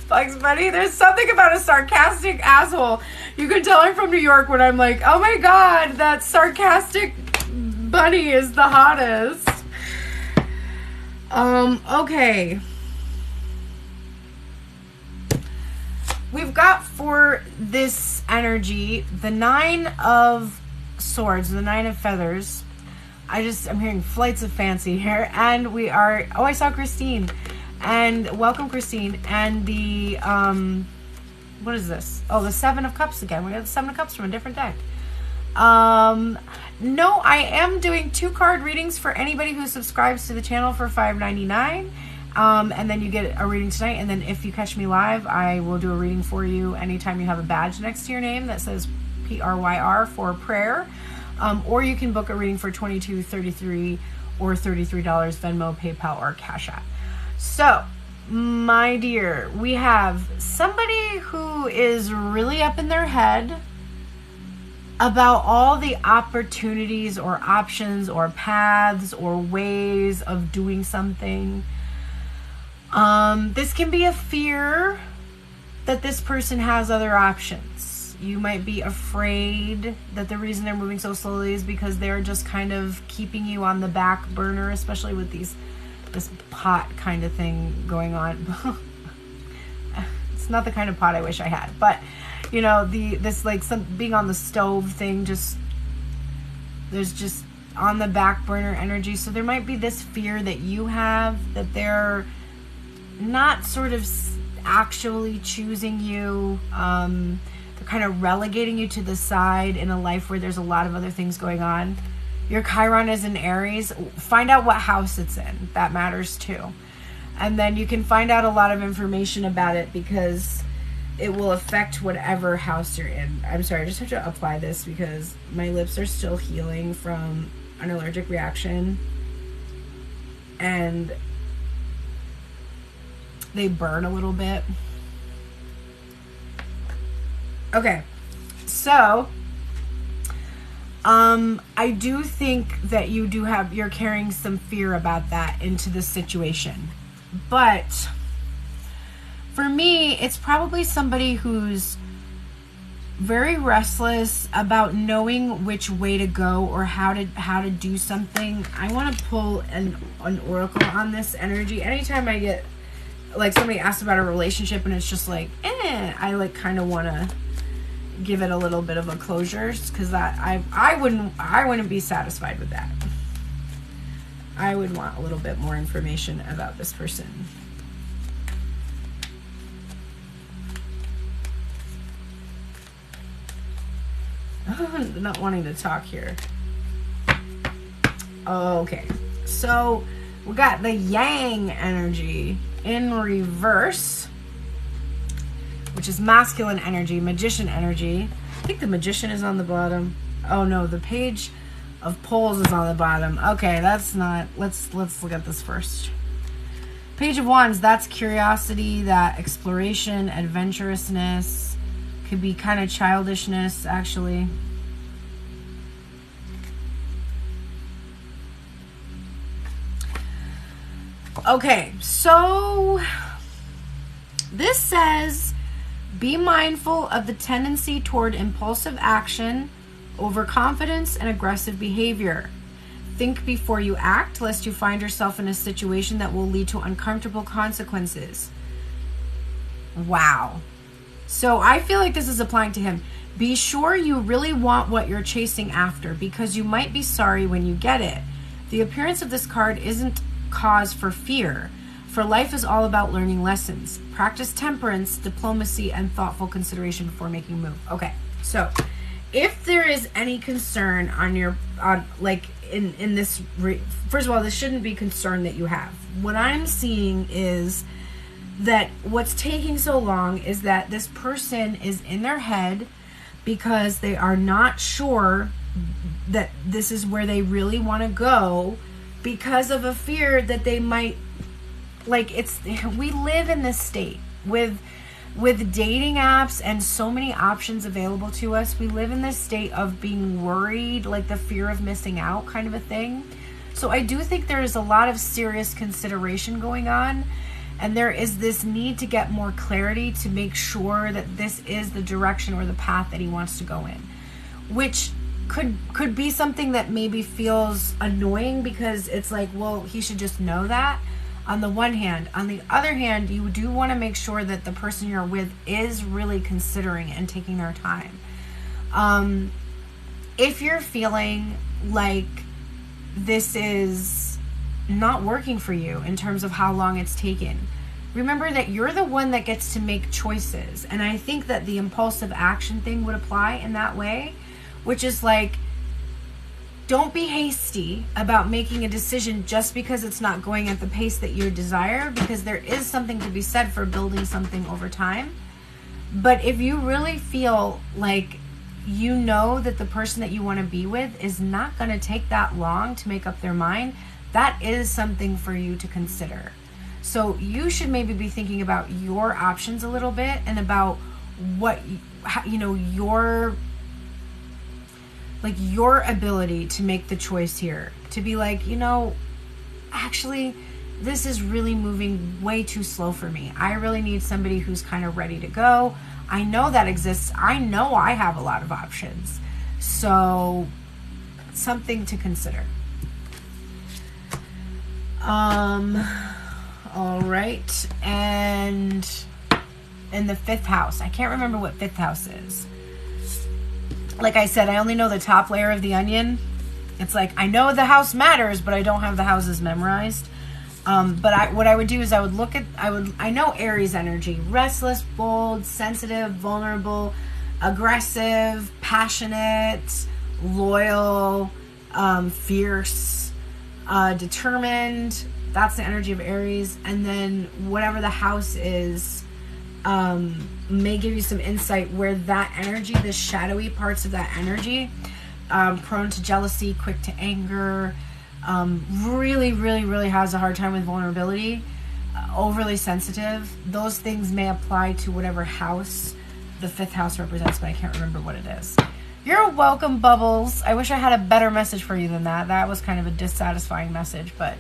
Bugs Bunny, there's something about a sarcastic asshole. You can tell I'm from New York when I'm like, oh my god, that sarcastic bunny is the hottest. Okay. We've got for this energy the 9 of Swords, the 9 of Feathers. I'm hearing flights of fancy here. And we are, oh, I saw Christine. And welcome, Christine. And the, what is this? Oh, the 7 of Cups again. We got the 7 of Cups from a different deck. No, I am doing 2 card readings for anybody who subscribes to the channel for $5.99. And then you get a reading tonight. And then if you catch me live, I will do a reading for you anytime you have a badge next to your name that says PRYR for prayer. Or you can book a reading for $22, $33, or $33 Venmo, PayPal, or Cash App. So, my dear, we have somebody who is really up in their head. about all the opportunities or options or paths or ways of doing something. This can be a fear that this person has other options. You might be afraid that the reason they're moving so slowly is because they're just kind of keeping you on the back burner, especially with this pot kind of thing going on. It's not the kind of pot I wish I had, but you know, this like some being on the stove thing, there's just on the back burner energy. So there might be this fear that you have that they're not sort of actually choosing you. They're kind of relegating you to the side in a life where there's a lot of other things going on. Your Chiron is in Aries. Find out what house it's in. That matters too. And then you can find out a lot of information about it because it will affect whatever house you're in. I'm sorry, I just have to apply this because my lips are still healing from an allergic reaction. And they burn a little bit. Okay, so I do think that you're carrying some fear about that into this situation. But for me, it's probably somebody who's very restless about knowing which way to go or how to do something. I want to pull an oracle on this energy. Anytime I get like somebody asks about a relationship and it's just like, I like kind of want to give it a little bit of a closure because that I wouldn't be satisfied with that. I would want a little bit more information about this person. Not wanting to talk here. Okay, so we got the Yang energy in reverse, which is masculine energy, magician energy. I think the magician is on the bottom. Oh no, the page of poles is on the bottom. Okay, that's not. Let's look at this first. Page of Wands, that's curiosity, that exploration, adventurousness. Could be kind of childishness, actually. Okay, so this says, be mindful of the tendency toward impulsive action, overconfidence, and aggressive behavior. Think before you act, lest you find yourself in a situation that will lead to uncomfortable consequences. Wow. So I feel like this is applying to him. Be sure you really want what you're chasing after because you might be sorry when you get it. The appearance of this card isn't cause for fear, for life is all about learning lessons. Practice temperance, diplomacy, and thoughtful consideration before making a move. Okay, so if there is any concern in this, first of all, this shouldn't be concern that you have. What I'm seeing is that what's taking so long is that this person is in their head because they are not sure that this is where they really want to go because of a fear that they might, we live in this state with dating apps and so many options available to us. We live in this state of being worried, like the fear of missing out kind of a thing. So I do think there is a lot of serious consideration going on. And there is this need to get more clarity to make sure that this is the direction or the path that he wants to go in, which could be something that maybe feels annoying because it's like, well, he should just know that on the one hand. On the other hand, you do want to make sure that the person you're with is really considering and taking their time. If you're feeling like this is not working for you in terms of how long it's taken, remember that you're the one that gets to make choices. And I think that the impulsive action thing would apply in that way, which is like, don't be hasty about making a decision just because it's not going at the pace that you desire, because there is something to be said for building something over time. But if you really feel like you know that the person that you want to be with is not going to take that long to make up their mind, that is something for you to consider. So you should maybe be thinking about your options a little bit and about what, your like your ability to make the choice here, to be like, you know, actually, this is really moving way too slow for me. I really need somebody who's kind of ready to go. I know that exists. I know I have a lot of options. So, something to consider. All right. And in the 5th house, I can't remember what 5th house is. Like I said, I only know the top layer of the onion. It's like, I know the house matters, but I don't have the houses memorized. But what I would do is I know Aries energy: restless, bold, sensitive, vulnerable, aggressive, passionate, loyal, fierce, determined. That's the energy of Aries. And then whatever the house is, may give you some insight where that energy, the shadowy parts of that energy, prone to jealousy, quick to anger, really, really, really has a hard time with vulnerability, overly sensitive. Those things may apply to whatever house the 5th house represents, but I can't remember what it is. You're welcome, Bubbles. I wish I had a better message for you than that. That was kind of a dissatisfying message, but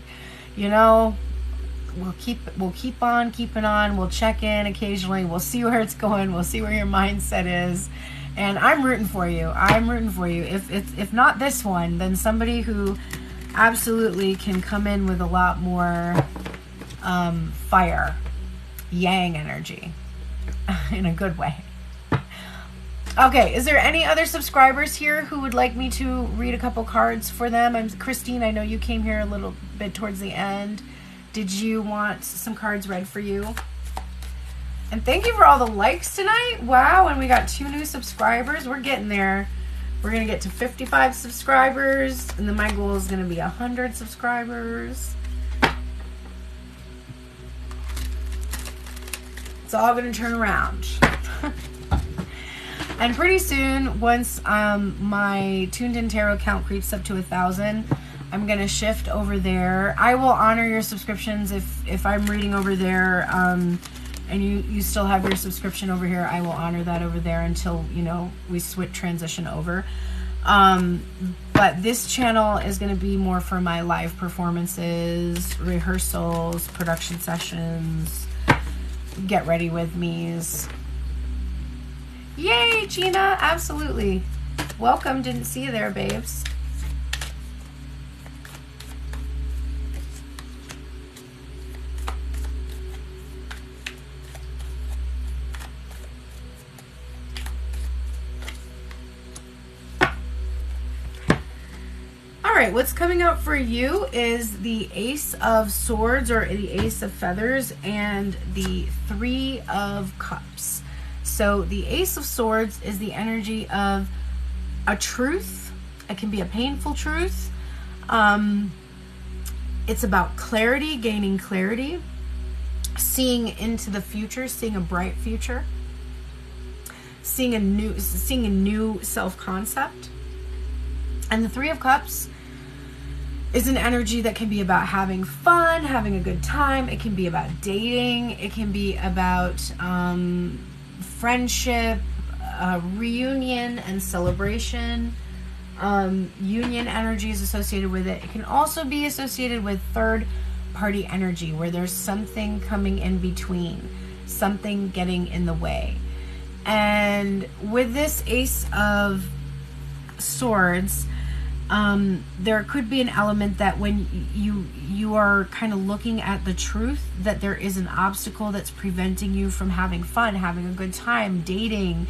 you know, we'll keep on keeping on. We'll check in occasionally. We'll see where it's going. We'll see where your mindset is. And I'm rooting for you. I'm rooting for you. If not this one, then somebody who absolutely can come in with a lot more fire, yang energy, in a good way. Okay, is there any other subscribers here who would like me to read a couple cards for them? Christine, I know you came here a little bit towards the end. Did you want some cards read for you? And thank you for all the likes tonight. Wow, and we got 2 new subscribers. We're getting there. We're going to get to 55 subscribers, and then my goal is going to be 100 subscribers. It's all going to turn around. And pretty soon, once my Tuned In Tarot count creeps up to 1,000, I'm going to shift over there. I will honor your subscriptions if I'm reading over there, and you still have your subscription over here. I will honor that over there until, you know, we transition over. But this channel is going to be more for my live performances, rehearsals, production sessions, get ready with me's. Yay, Gina! Absolutely. Welcome. Didn't see you there, babes. All right, what's coming out for you is the Ace of Swords, or the Ace of Feathers, and the 3 of Cups. So the Ace of Swords is the energy of a truth. It can be a painful truth. It's about clarity, gaining clarity, seeing into the future, seeing a bright future, seeing a new self-concept. And the 3 of Cups is an energy that can be about having fun, having a good time. It can be about dating. It can be about friendship, reunion and celebration. Union energy is associated with it. It can also be associated with third party energy, where there's something coming in between, something getting in the way. And with this Ace of Swords, there could be an element that when you are kind of looking at the truth, that there is an obstacle that's preventing you from having fun, having a good time, dating,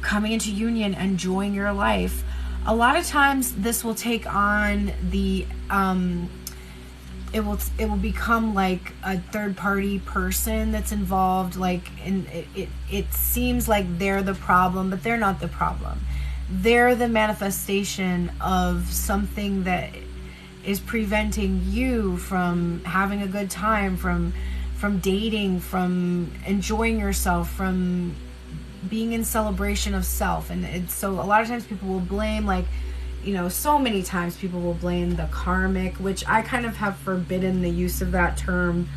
coming into union, enjoying your life. A lot of times this will take on the it will become like a third party person that's involved, like, and it seems like they're the problem, but they're not the problem. They're the manifestation of something that is preventing you from having a good time, from dating, from enjoying yourself, from being in celebration of self. And so a lot of times people will blame, like, you know, so many times people will blame the karmic, which I kind of have forbidden the use of that term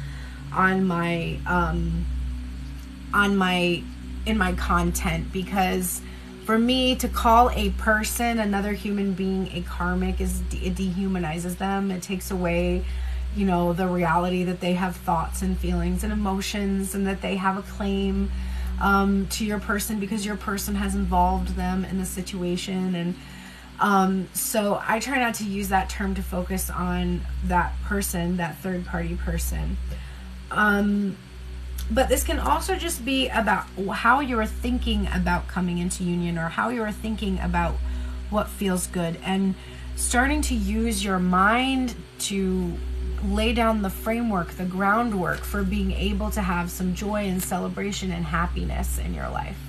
on my in my content, because For me, to call a person, another human being, a karmic, it dehumanizes them. It takes away, you know, the reality that they have thoughts and feelings and emotions, and that they have a claim to your person because your person has involved them in the situation. And so I try not to use that term to focus on that person, that third party person. But this can also just be about how you're thinking about coming into union, or how you're thinking about what feels good, and starting to use your mind to lay down the framework, the groundwork for being able to have some joy and celebration and happiness in your life.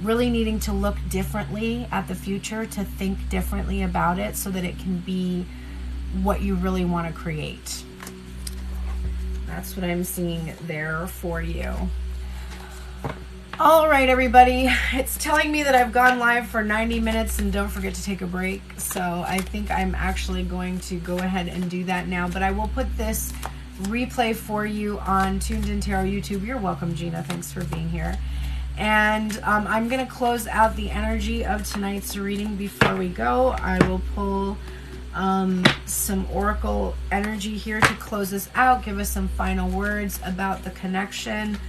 Really needing to look differently at the future, to think differently about it so that it can be what you really want to create. That's what I'm seeing there for you. All right, everybody. It's telling me that I've gone live for 90 minutes and don't forget to take a break. So I think I'm actually going to go ahead and do that now. But I will put this replay for you on Tuned In Tarot YouTube. You're welcome, Gina. Thanks for being here. And I'm going to close out the energy of tonight's reading before we go. I will pull some oracle energy here to close this out, give us some final words about the connection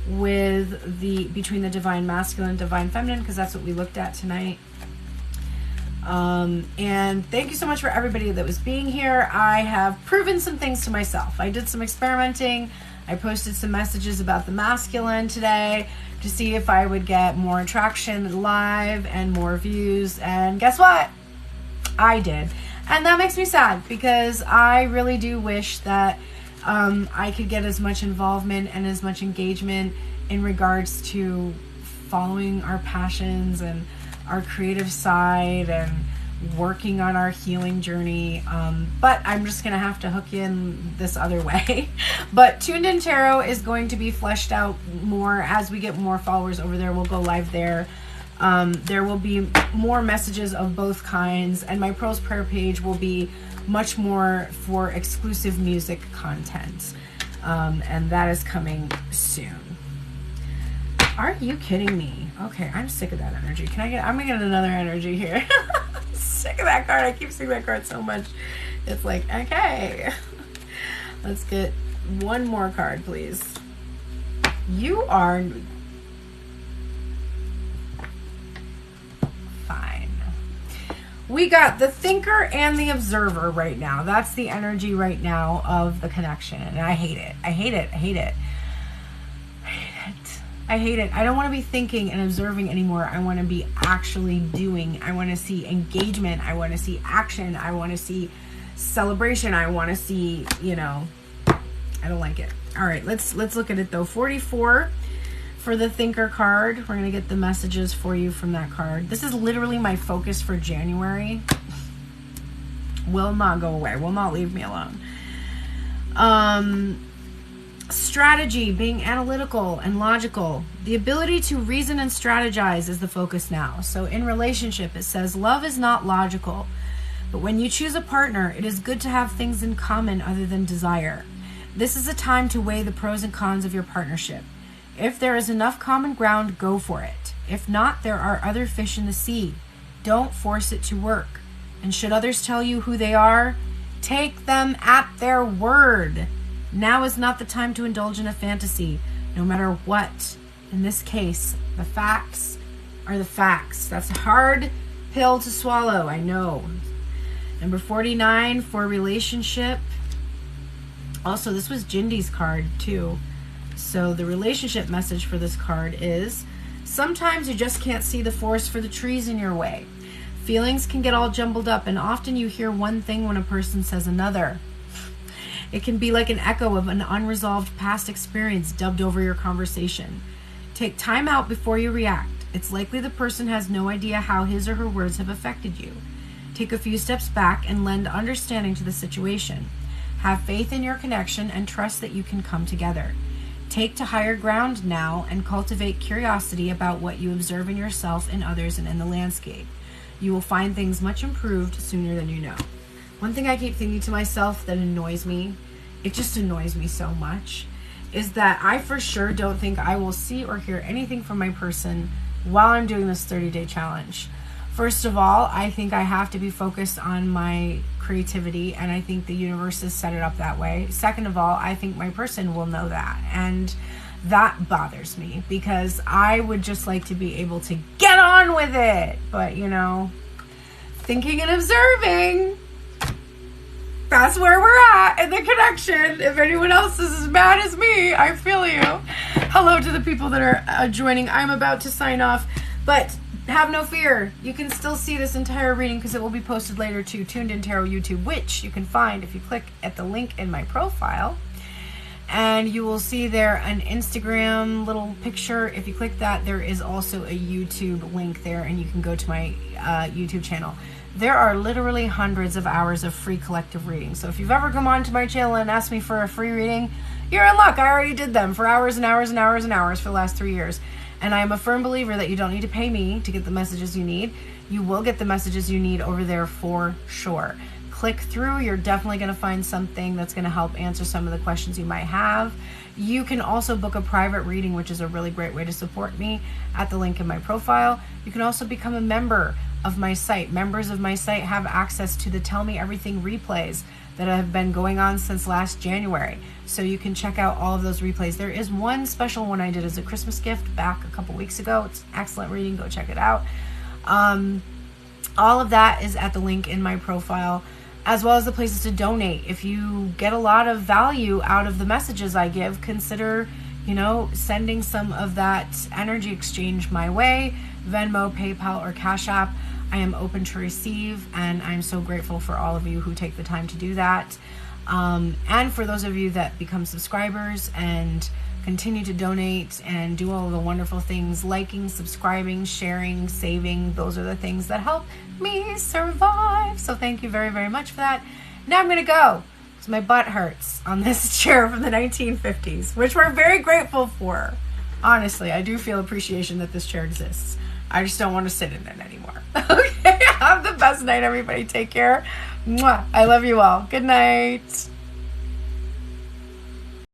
with between the divine masculine and divine feminine, because that's what we looked at tonight. And thank you so much for everybody that was being here. I have proven some things to myself. I did some experimenting. I posted some messages about the masculine today to see if I would get more attraction live and more views, and guess what? I did. And that makes me sad, because I really do wish that I could get as much involvement and as much engagement in regards to following our passions and our creative side and working on our healing journey. But I'm just going to have to hook you in this other way. But Tuned In Tarot is going to be fleshed out more as we get more followers over there. We'll go live there. There will be more messages of both kinds, and my Pearls Prayer page will be much more for exclusive music content, and that is coming soon. Are you kidding me? Okay, I'm sick of that energy. I'm gonna get another energy here. Sick of that card. I keep seeing that card so much. It's like, okay. Let's get one more card, please. You are fine. We got the thinker and the observer right now. That's the energy right now of the connection. And I hate it. I hate it. I hate it. I hate it. I hate it. I don't want to be thinking and observing anymore. I want to be actually doing. I want to see engagement. I want to see action. I want to see celebration. I want to see, you know, I don't like it. All right, let's look at it though. 44 for the thinker card. We're going to get the messages for you from that card. This is literally my focus for January. Will not go away. Will not leave me alone. Strategy, being analytical and logical. The ability to reason and strategize is the focus now. So in relationship, it says, love is not logical, but when you choose a partner, it is good to have things in common other than desire. This is a time to weigh the pros and cons of your partnership. If there is enough common ground, go for it. If not, there are other fish in the sea. Don't force it to work. And should others tell you who they are, take them at their word. Now is not the time to indulge in a fantasy, no matter what. In this case, the facts are the facts. That's a hard pill to swallow, I know. Number 49 for relationship. Also, this was Jindy's card too. So the relationship message for this card is, sometimes you just can't see the forest for the trees in your way. Feelings can get all jumbled up, and often you hear one thing when a person says another. It can be like an echo of an unresolved past experience dubbed over your conversation. Take time out before you react. It's likely the person has no idea how his or her words have affected you. Take a few steps back and lend understanding to the situation. Have faith in your connection and trust that you can come together. Take to higher ground now and cultivate curiosity about what you observe in yourself and others and in the landscape. You will find things much improved sooner than you know. One thing I keep thinking to myself that annoys me, it just annoys me so much, is that I for sure don't think I will see or hear anything from my person while I'm doing this 30-day challenge. First of all, I think I have to be focused on my creativity, and I think the universe has set it up that way. Second of all, I think my person will know that, and that bothers me because I would just like to be able to get on with it. But, you know, thinking and observing, that's where we're at in the connection. If anyone else is as bad as me, I feel you. Hello to the people that are joining. I'm about to sign off, but have no fear. You can still see this entire reading because it will be posted later to Tuned In Tarot YouTube, which you can find if you click at the link in my profile. And you will see there an Instagram little picture. If you click that, there is also a YouTube link there, and you can go to my YouTube channel. There are literally hundreds of hours of free collective reading. So if you've ever come onto my channel and asked me for a free reading, you're in luck. I already did them for hours and hours and hours and hours for the last 3 years. And I am a firm believer that you don't need to pay me to get the messages you need. You will get the messages you need over there for sure. Click through. You're definitely going to find something that's going to help answer some of the questions you might have. You can also book a private reading, which is a really great way to support me, at the link in my profile. You can also become a member of my site. Members of my site have access to the Tell Me Everything replays that have been going on since last January. So you can check out all of those replays. There is one special one I did as a Christmas gift back a couple weeks ago. It's an excellent reading. Go check it out. All of that is at the link in my profile, as well as the places to donate. If you get a lot of value out of the messages I give, consider, you know, sending some of that energy exchange my way. Venmo, PayPal, or Cash App. I am open to receive, and I'm so grateful for all of you who take the time to do that. And for those of you that become subscribers and continue to donate and do all the wonderful things, liking, subscribing, sharing, saving, those are the things that help me survive. So thank you very, very much for that. Now I'm going to go. So my butt hurts on this chair from the 1950s, which we're very grateful for. Honestly, I do feel appreciation that this chair exists. I just don't want to sit in it anymore. Okay, have the best night, everybody. Take care. Mwah. I love you all. Good night.